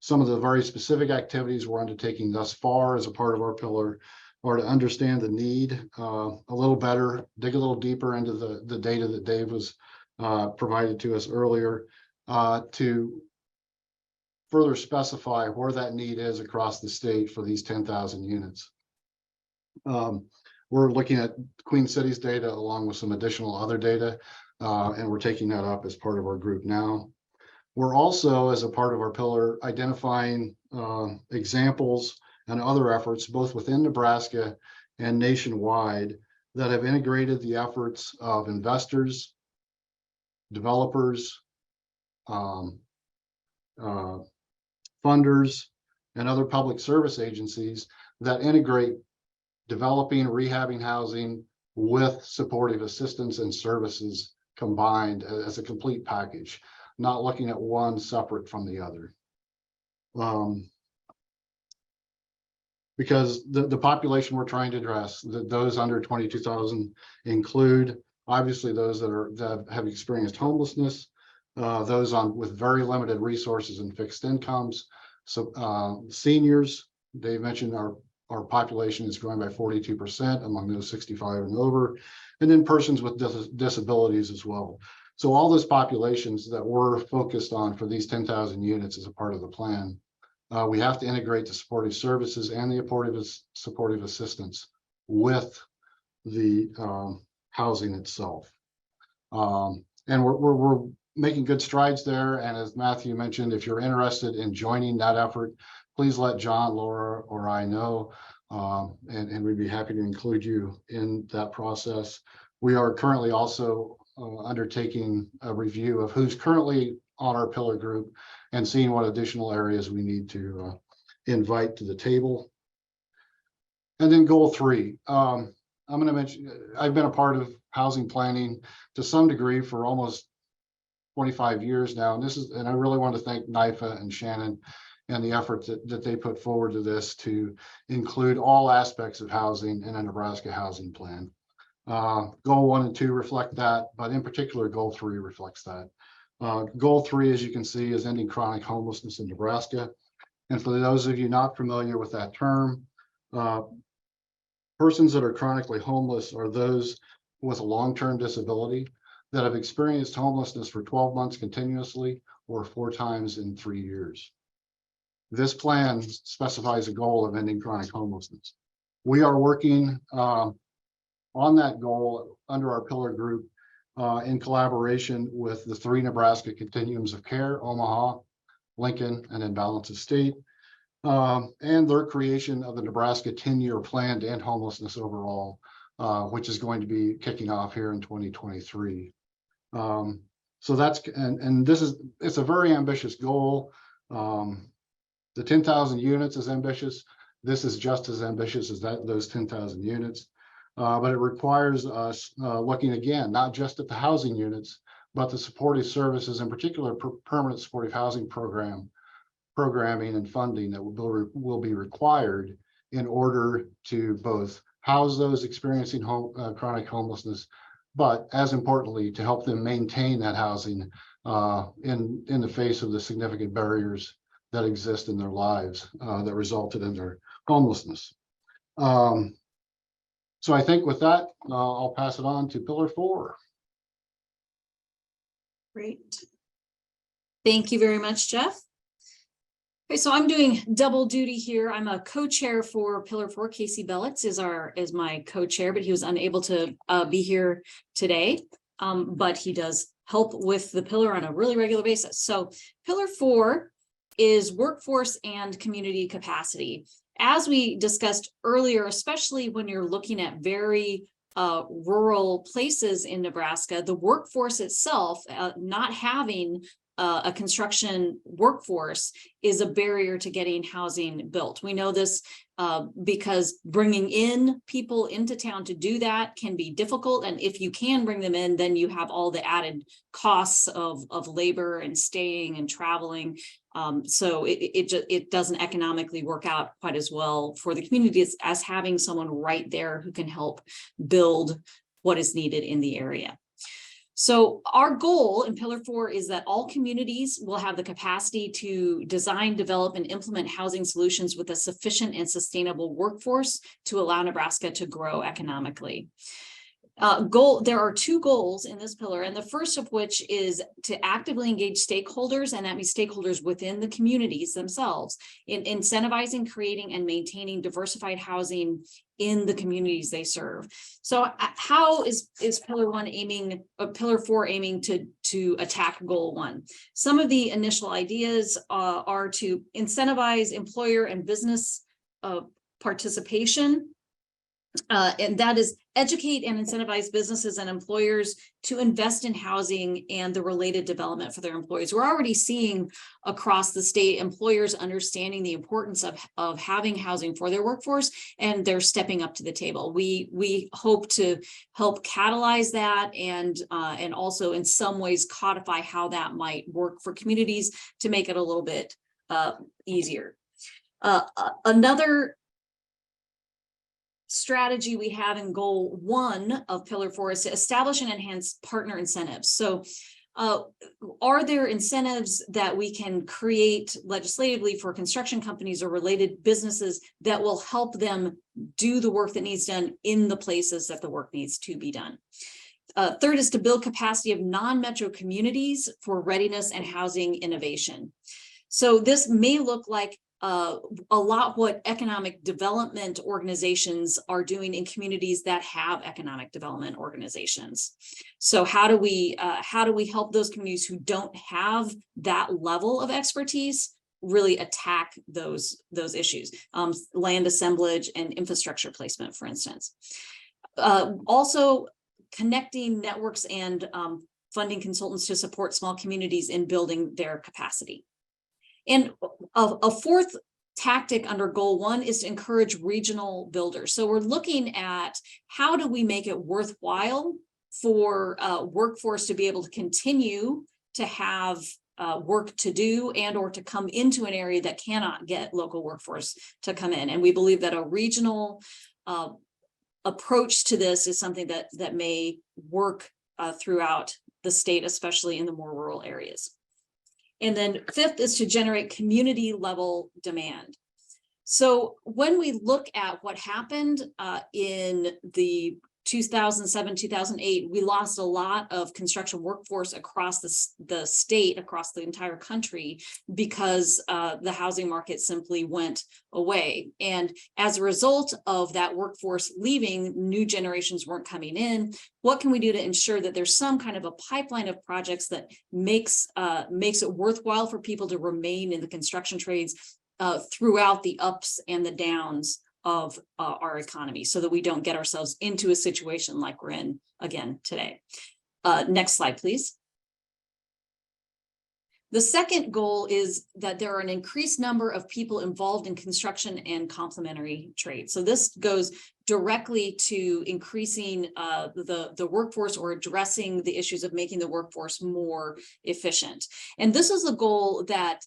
Some of the very specific activities we're undertaking thus far as a part of our pillar are to understand the need a little better, dig a little deeper into the data that Dave was provided to us earlier, to further specify where that need is across the state for these 10,000 units. We're looking at Queen City's data along with some additional other data, and we're taking that up as part of our group now. We're also, as a part of our pillar, identifying examples and other efforts, both within Nebraska and nationwide, that have integrated the efforts of investors, developers, funders, and other public service agencies that integrate developing, rehabbing housing with supportive assistance and services combined as a complete package, not looking at one separate from the other. Because the population we're trying to address, those under 22,000 include obviously those that have experienced homelessness, those with very limited resources and fixed incomes. So seniors, Dave mentioned our population is growing by 42% among those 65 and over, and then persons with disabilities as well. So all those populations that we're focused on for these 10,000 units as a part of the plan, we have to integrate the supportive services and the supportive assistance with the housing itself. And we're making good strides there. And as Matthew mentioned, if you're interested in joining that effort, please let John, Laura, or I know, and we'd be happy to include you in that process. We are currently also undertaking a review of who's currently on our pillar group and seeing what additional areas we need to invite to the table. And then goal 3, I'm going to mention, I've been a part of housing planning to some degree for almost 25 years now. And I really want to thank NIFA and Shannon and the effort that they put forward to this to include all aspects of housing in a Nebraska housing plan. Goal 1 and 2 reflect that, but in particular, goal 3 reflects that. Goal 3, as you can see, is ending chronic homelessness in Nebraska. And for those of you not familiar with that term, persons that are chronically homeless are those with a long-term disability that have experienced homelessness for 12 months continuously or 4 times in 3 years. This plan specifies a goal of ending chronic homelessness. We are working on that goal under our pillar group in collaboration with the 3 Nebraska continuums of care, Omaha, Lincoln, and in Balance of State, and their creation of the Nebraska 10-year plan to end homelessness overall, which is going to be kicking off here in 2023. So that's, and this is, it's a very ambitious goal. The 10,000 units is ambitious. This is just as ambitious as those 10,000 units. But it requires us looking again, not just at the housing units, but the supportive services, in particular, permanent supportive housing programming and funding that will be required in order to both house those experiencing chronic homelessness, but as importantly, to help them maintain that housing in the face of the significant barriers that exist in their lives that resulted in their homelessness. So I think with that, I'll pass it on to pillar 4. Great. Thank you very much, Jeff. Okay, so I'm doing double duty here. I'm a co-chair for pillar 4. Casey Bellitz is my co-chair, but he was unable to be here today. But he does help with the pillar on a really regular basis. So pillar 4 is workforce and community capacity. As we discussed earlier, especially when you're looking at very rural places in Nebraska, the workforce itself, not having a construction workforce is a barrier to getting housing built. We know this because bringing in people into town to do that can be difficult. And if you can bring them in, then you have all the added costs of labor and staying and traveling. So it doesn't economically work out quite as well for the community as having someone right there who can help build what is needed in the area. So our goal in pillar 4 is that all communities will have the capacity to design, develop, and implement housing solutions with a sufficient and sustainable workforce to allow Nebraska to grow economically. There are 2 goals in this pillar, and the first of which is to actively engage stakeholders, and that means stakeholders within the communities themselves, in incentivizing, creating, and maintaining diversified housing in the communities they serve. So how is pillar 4 aiming to attack goal 1? Some of the initial ideas are to incentivize employer and business participation. And that is educate and incentivize businesses and employers to invest in housing and the related development for their employees. We're already seeing across the state employers understanding the importance of having housing for their workforce, and they're stepping up to the table. We hope to help catalyze that and also in some ways codify how that might work for communities to make it a little bit easier. Another strategy we have in goal 1 of pillar 4 is to establish and enhance partner incentives. So are there incentives that we can create legislatively for construction companies or related businesses that will help them do the work that needs done in the places that the work needs to be done? Third is to build capacity of non-metro communities for readiness and housing innovation. So this may look like a lot what economic development organizations are doing in communities that have economic development organizations. So how do we help those communities who don't have that level of expertise really attack those issues? Land assemblage and infrastructure placement, for instance. Also connecting networks and funding consultants to support small communities in building their capacity. And a fourth tactic under goal 1 is to encourage regional builders. So we're looking at how do we make it worthwhile for workforce to be able to continue to have work to do and or to come into an area that cannot get local workforce to come in. And we believe that a regional approach to this is something that may work throughout the state, especially in the more rural areas. And then fifth is to generate community level demand. So when we look at what happened in the 2007, 2008, we lost a lot of construction workforce across the state, across the entire country, because the housing market simply went away. And as a result of that workforce leaving, new generations weren't coming in. What can we do to ensure that there's some kind of a pipeline of projects that makes it worthwhile for people to remain in the construction trades throughout the ups and the downs of our economy, so that we don't get ourselves into a situation like we're in again today. Next slide, please. The second goal is that there are an increased number of people involved in construction and complementary trades. So this goes directly to increasing the workforce, or addressing the issues of making the workforce more efficient. And this is a goal that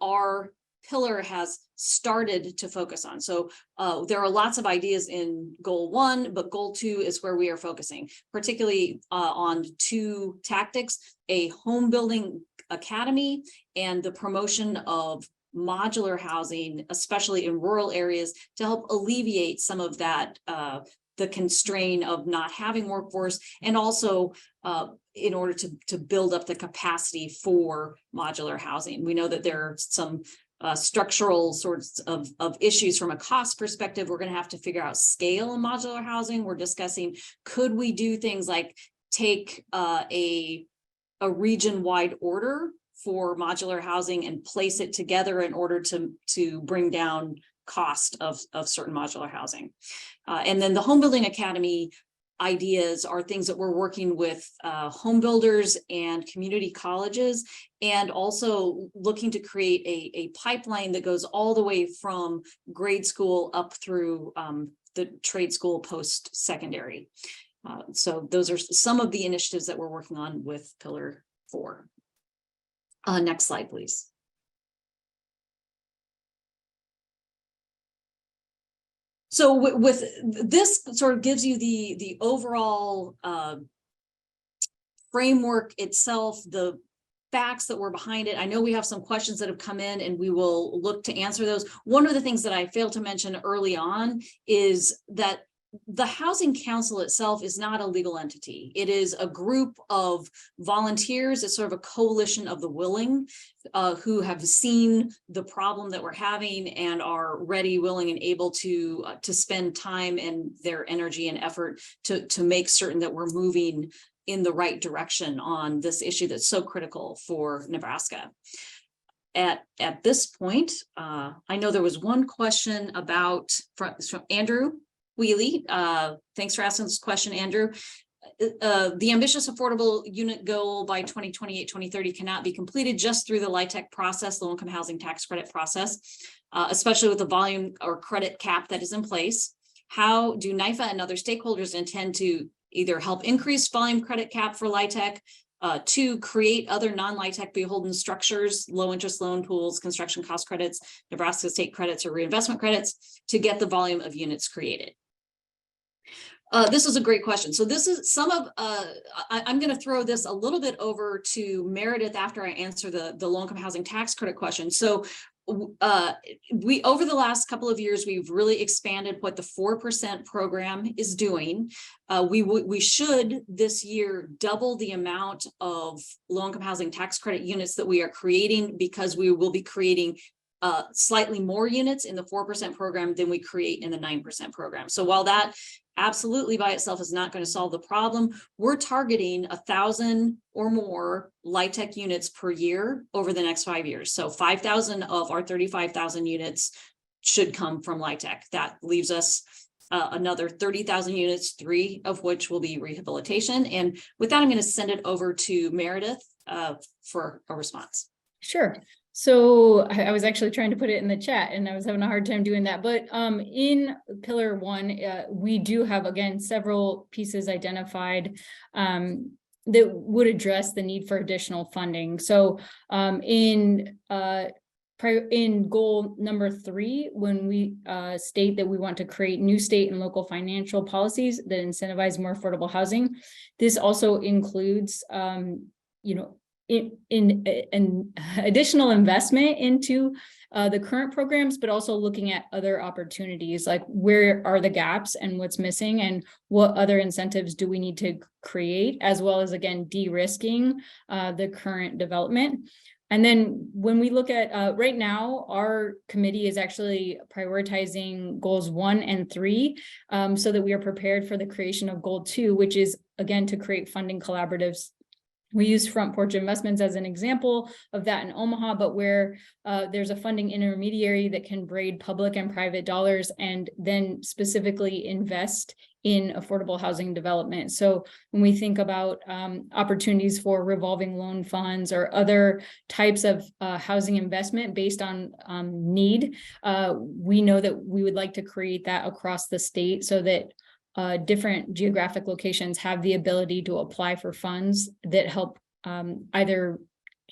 our pillar has started to focus on. So there are lots of ideas in goal 1, but goal 2 is where we are focusing, particularly on 2 tactics: a home building academy and the promotion of modular housing, especially in rural areas, to help alleviate some of that the constraint of not having workforce, and also in order to build up the capacity for modular housing. We know that there are some structural sorts of issues from a cost perspective. We're going to have to figure out scale in modular housing. We're discussing, could we do things like take a region-wide order for modular housing and place it together in order to bring down cost of certain modular housing. And then the Home Building Academy ideas are things that we're working with home builders and community colleges, and also looking to create a pipeline that goes all the way from grade school up through the trade school post-secondary. So those are some of the initiatives that we're working on with Pillar 4. Next slide, please. So with this sort of gives you the overall framework itself, the facts that were behind it. I know we have some questions that have come in, and we will look to answer those. One of the things that I failed to mention early on is that the Housing Council itself is not a legal entity. It is a group of volunteers. It's sort of a coalition of the willing who have seen the problem that we're having and are ready, willing, and able to spend time and their energy and effort to make certain that we're moving in the right direction on this issue that's so critical for Nebraska. At this point, I know there was one question about from Andrew Wheely. Thanks for asking this question, Andrew. The ambitious affordable unit goal by 2028-2030 cannot be completed just through the LIHTC process, low income housing tax credit process, especially with the volume or credit cap that is in place. How do NIFA and other stakeholders intend to either help increase volume credit cap for LIHTC, to create other non-LIHTC beholden structures, low interest loan pools, construction cost credits, Nebraska state credits, or reinvestment credits, to get the volume of units created? This is a great question. So this is some of, I'm going to throw this a little bit over to Meridith after I answer the low income housing tax credit question. So we, over the last couple of years, we've really expanded what the 4% program is doing. We should this year double the amount of low income housing tax credit units that we are creating, because we will be creating slightly more units in the 4% program than we create in the 9% program. So while that absolutely by itself is not going to solve the problem, we're targeting 1,000 or more LIHTC units per year over the next 5 years. So 5,000 of our 35,000 units should come from LIHTC. That leaves us another 30,000 units, 3 of which will be rehabilitation. And with that, I'm going to send it over to Meridith for a response. Sure. So I was actually trying to put it in the chat, and I was having a hard time doing that. But in Pillar 1, we do have, again, several pieces identified that would address the need for additional funding. So in in goal number 3, when we state that we want to create new state and local financial policies that incentivize more affordable housing, this also includes, in additional investment into the current programs, but also looking at other opportunities, like where are the gaps and what's missing and what other incentives do we need to create, as well as, again, de-risking the current development. And then when we look at right now, our committee is actually prioritizing goals 1 and 3 so that we are prepared for the creation of goal 2, which is, again, to create funding collaboratives. We use Front Porch Investments as an example of that in Omaha, but where there's a funding intermediary that can braid public and private dollars and then specifically invest in affordable housing development. So when we think about opportunities for revolving loan funds or other types of housing investment based on need, we know that we would like to create that across the state so that different geographic locations have the ability to apply for funds that help either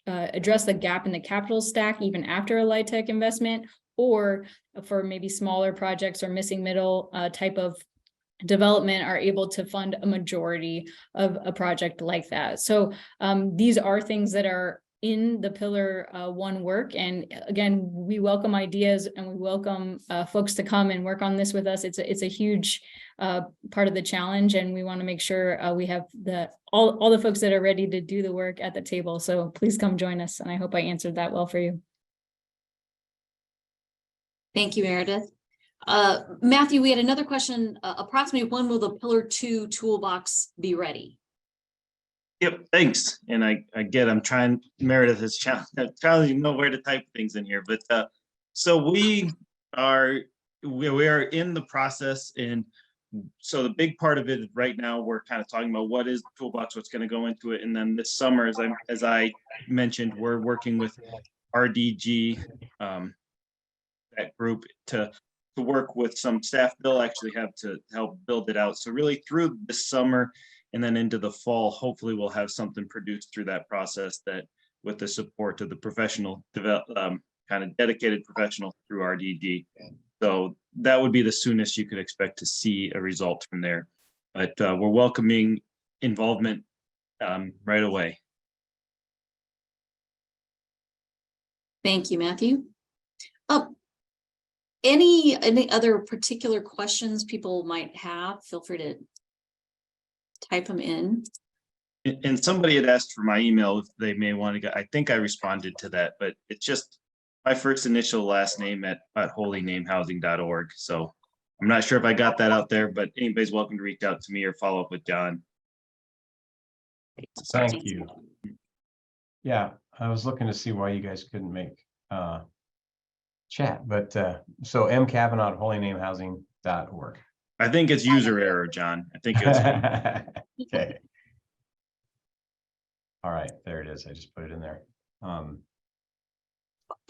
address the gap in the capital stack even after a LIHTC investment, or for maybe smaller projects or missing middle type of development are able to fund a majority of a project like that. So these are things that are in the pillar 1 work. And again, we welcome ideas and we welcome folks to come and work on this with us. It's a huge part of the challenge, and we want to make sure we have all the folks that are ready to do the work at the table. So please come join us. And I hope I answered that well for you. Thank you, Meredith. Matthew, we had another question. Approximately when will the pillar 2 toolbox be ready? Yep, thanks. And I'm trying, Meredith is challenging know where to type things in here, but so we are in the process. And so the big part of it right now, we're kind of talking about what is the toolbox, what's going to go into it. And then this summer, as I mentioned, we're working with RDG, that group to work with some staff. They'll actually have to help build it out. So really through this summer and then into the fall, hopefully we'll have something produced through that process that with the support of the professional kind of dedicated professional through RDD. So that would be the soonest you could expect to see a result from there. But we're welcoming involvement right away. Thank you, Matthew. Any other particular questions people might have? Feel free to type them in. And somebody had asked for my email if they may want to go. I think I responded to that, but it's just my first initial last name at holynamehousing.org. So I'm not sure if I got that out there, but anybody's welcome to reach out to me or follow up with John. Thank you. Yeah, I was looking to see why you guys couldn't make chat, but so mcavanaugh@holynamehousing.org. I think it's user error, John. I think it's okay. All right, there it is. I just put it in there.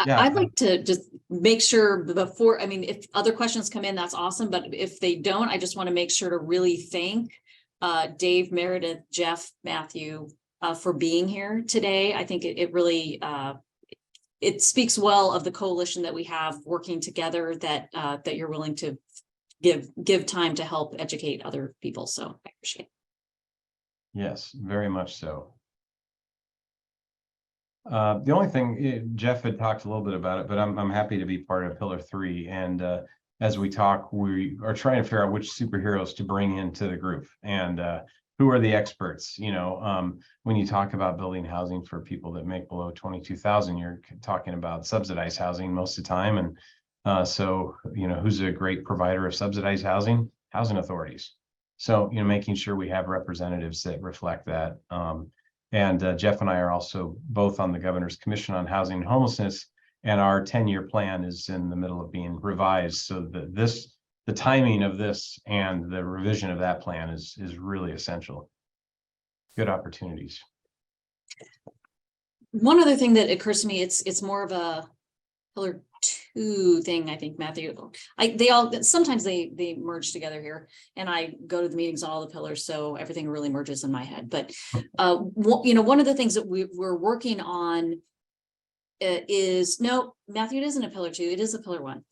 Yeah. I'd like to just make sure before, I mean, if other questions come in, that's awesome. But if they don't, I just want to make sure to really thank Dave, Meredith, Jeff, Matthew for being here today. I think it really it speaks well of the coalition that we have working together, that that you're willing to give time to help educate other people. So I appreciate it. Yes, very much so. The only thing, Jeff had talked a little bit about it, but I'm happy to be part of Pillar 3. And as we talk, we are trying to figure out which superheroes to bring into the group and who are the experts. You know, when you talk about building housing for people that make below 22,000, you're talking about subsidized housing most of the time. And so, you know, who's a great provider of subsidized housing? Housing authorities. So, you know, making sure we have representatives that reflect that. And Jeff and I are also both on the Governor's Commission on Housing and Homelessness, and our 10-year plan is in the middle of being revised. So that the timing of this and the revision of that plan is really essential. Good opportunities. One other thing that occurs to me, it's more of a Pillar 2 thing, I think, Matthew. They all sometimes they merge together here, and I go to the meetings on all the pillars, so everything really merges in my head. But you know, one of the things that we're working on no, Matthew, it isn't a pillar 2, it is a pillar 1.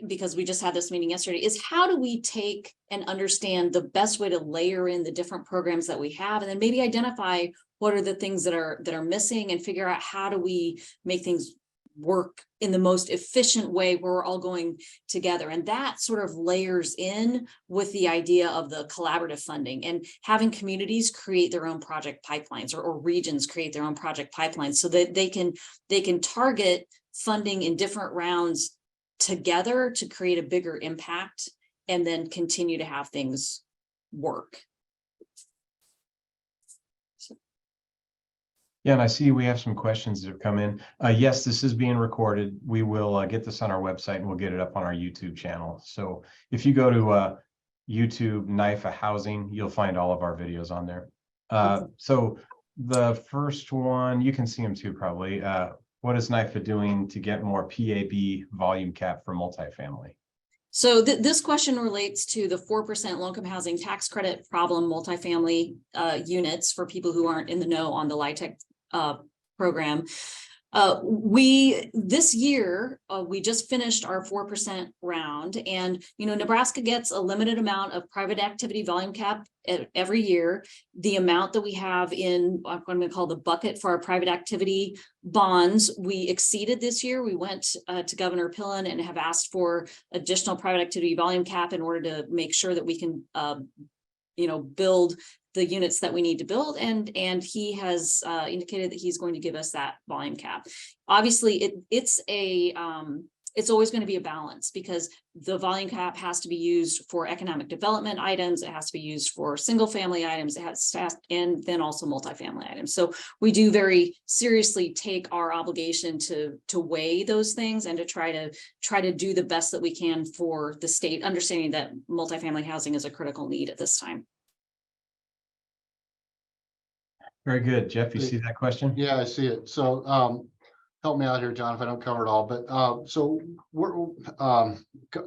Because we just had this meeting yesterday, is how do we take and understand the best way to layer in the different programs that we have, and then maybe identify what are the things that are missing, and figure out how do we make things work in the most efficient way where we're all going together. And that sort of layers in with the idea of the collaborative funding and having communities create their own project pipelines, or regions create their own project pipelines, so that they can target funding in different rounds together to create a bigger impact, and then continue to have things work. Yeah, and I see we have some questions that have come in. Yes, this is being recorded. We will get this on our website, and we'll get it up on our YouTube channel. So if you go to YouTube NIFA Housing, you'll find all of our videos on there. So the first one, you can see them too, probably. What is NIFA doing to get more PAB volume cap for multifamily? So this question relates to the 4% low-income housing tax credit problem multifamily units for people who aren't in the know on the LIHTC program. This year, we just finished our 4% round, and Nebraska gets a limited amount of private activity volume cap every year. The amount that we have in what I'm going to call the bucket for our private activity bonds, we exceeded this year. We went to Governor Dillon and have asked for additional private activity volume cap in order to make sure that we can build the units that we need to build, and he has indicated that he's going to give us that volume cap. Obviously, it's always going to be a balance, because the volume cap has to be used for economic development items, it has to be used for single family items, it has to, and then also multifamily items. So we do very seriously take our obligation to weigh those things, and to try to do the best that we can for the state, understanding that multifamily housing is a critical need at this time. Very good. Jeff, you see that question? Yeah, I see it. So help me out here, John, if I don't cover it all. But so we're a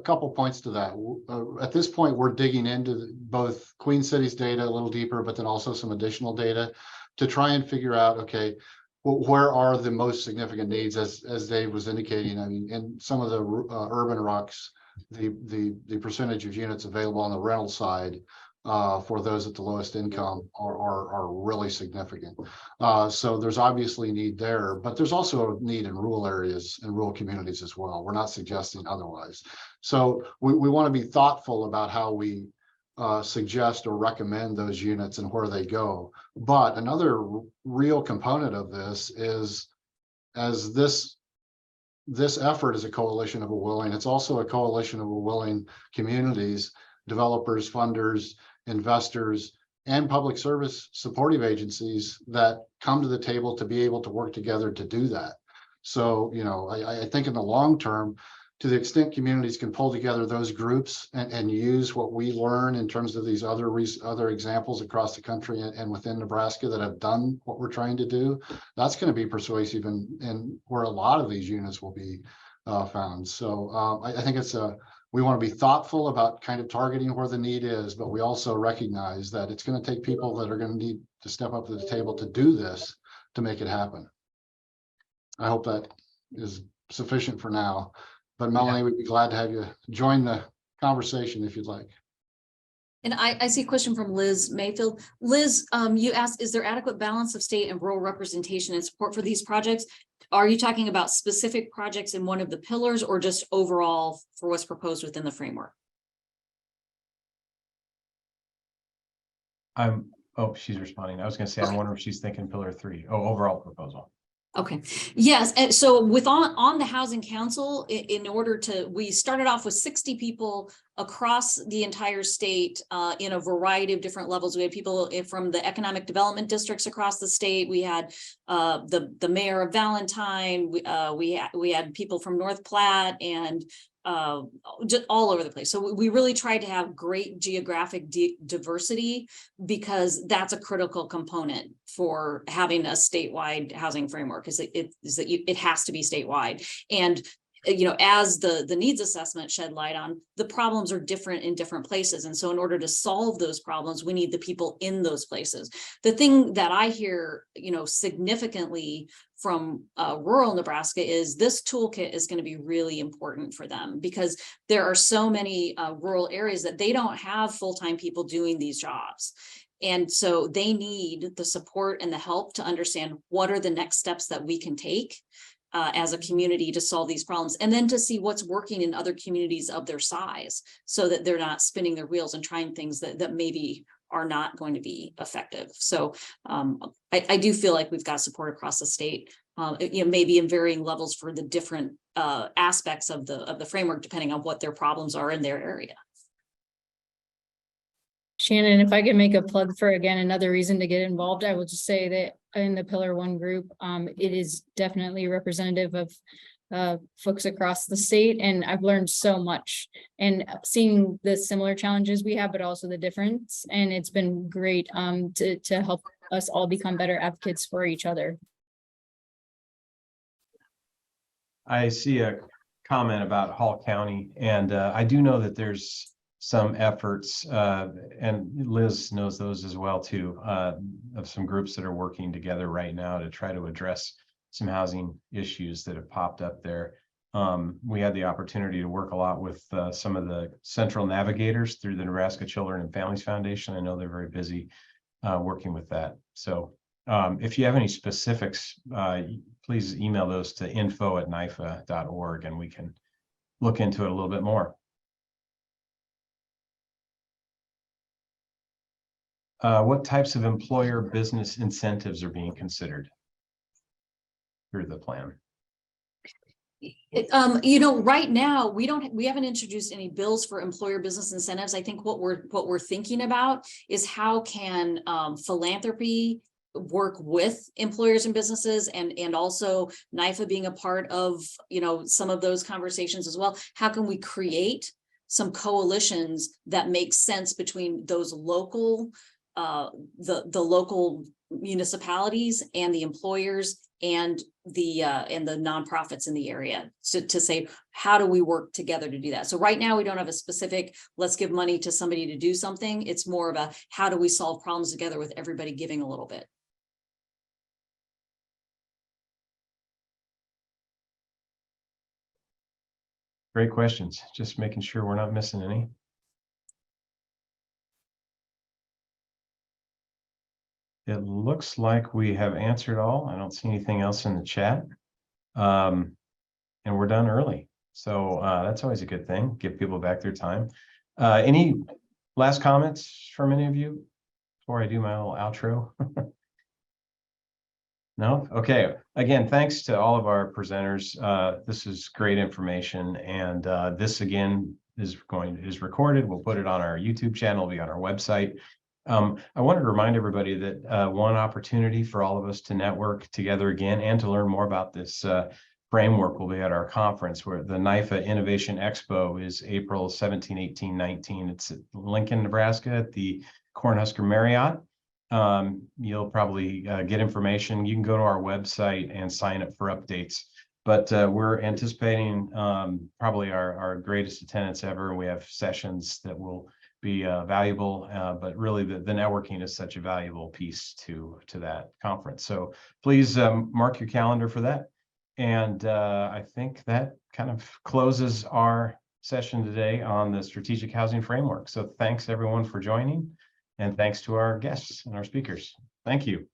couple points to that. At this point, we're digging into both Queen City's data a little deeper, but then also some additional data to try and figure out, okay, well, where are the most significant needs, as Dave was indicating. I mean, in some of the urban rucks, the percentage of units available on the rental side for those at the lowest income are really significant. So there's obviously need there, but there's also a need in rural areas and rural communities as well. We're not suggesting otherwise. So we want to be thoughtful about how we suggest or recommend those units and where they go. But another real component of this is, as this effort is a coalition of a willing, it's also a coalition of a willing communities, developers, funders, investors, and public service supportive agencies that come to the table to be able to work together to do that. So, I think in the long term, to the extent communities can pull together those groups and use what we learn in terms of these other examples across the country and within Nebraska that have done what we're trying to do, that's going to be persuasive in where a lot of these units will be found. So I think we want to be thoughtful about kind of targeting where the need is, but we also recognize that it's going to take people that are going to need to step up to the table to do this, to make it happen. I hope that is sufficient for now, but Melanie, we'd be glad to have you join the conversation if you'd like. And I see a question from Liz Mayfield. Liz, you asked, is there adequate balance of state and rural representation and support for these projects? Are you talking about specific projects in one of the pillars, or just overall for what's proposed within the framework? Oh, she's responding. I was going to say, I wonder if she's thinking pillar 3. Oh, overall proposal. Okay. Yes. And so on the Housing Council, we started off with 60 people across the entire state in a variety of different levels. We had people from the economic development districts across the state. We had the mayor of Valentine. We had people from North Platte and just all over the place. So we really tried to have great geographic diversity, because that's a critical component for having a statewide housing framework, is that it has to be statewide. And as the needs assessment shed light on, the problems are different in different places. And so in order to solve those problems, we need the people in those places. The thing that I hear, significantly from rural Nebraska is this toolkit is going to be really important for them, because there are so many rural areas that they don't have full-time people doing these jobs. And so they need the support and the help to understand what are the next steps that we can take as a community to solve these problems, and then to see what's working in other communities of their size, so that they're not spinning their wheels and trying things that maybe are not going to be effective. So I do feel like we've got support across the state, maybe in varying levels for the different aspects of the framework, depending on what their problems are in their area. Shannon, if I could make a plug for, again, another reason to get involved, I will just say that in the Pillar 1 group, it is definitely representative of folks across the state. And I've learned so much and seeing the similar challenges we have, but also the difference. And it's been great to help us all become better advocates for each other. I see a comment about Hall County, and I do know that there's some efforts, and Liz knows those as well too, of some groups that are working together right now to try to address some housing issues that have popped up there. We had the opportunity to work a lot with some of the central navigators through the Nebraska Children and Families Foundation. I know they're very busy working with that. So if you have any specifics, please email those to info@nifa.org and we can look into it a little bit more. What types of employer business incentives are being considered through the plan? Right now we haven't introduced any bills for employer business incentives. I think what we're thinking about is how can philanthropy work with employers and businesses, and also NIFA being a part of some of those conversations as well. How can we create some coalitions that make sense between those local the local municipalities and the employers and the nonprofits in the area, to say, how do we work together to do that? So right now we don't have a specific, let's give money to somebody to do something. It's more of a, how do we solve problems together with everybody giving a little bit? Great questions. Just making sure we're not missing any. It looks like we have answered all. I don't see anything else in the chat. And we're done early. So that's always a good thing. Give people back their time. Any last comments from any of you before I do my little outro? No? Okay. Again, thanks to all of our presenters. This is great information. And this again is recorded. We'll put it on our YouTube channel, it'll be on our website. I wanted to remind everybody that one opportunity for all of us to network together again and to learn more about this framework will be at our conference, where the NIFA Innovation Expo is April 17, 18, 19. It's at Lincoln, Nebraska at the Cornhusker Marriott. You'll probably get information. You can go to our website and sign up for updates. But we're anticipating probably our greatest attendance ever. We have sessions that will be valuable, but really the networking is such a valuable piece to that conference. So please mark your calendar for that. And I think that kind of closes our session today on the strategic housing framework. So thanks everyone for joining, and thanks to our guests and our speakers. Thank you.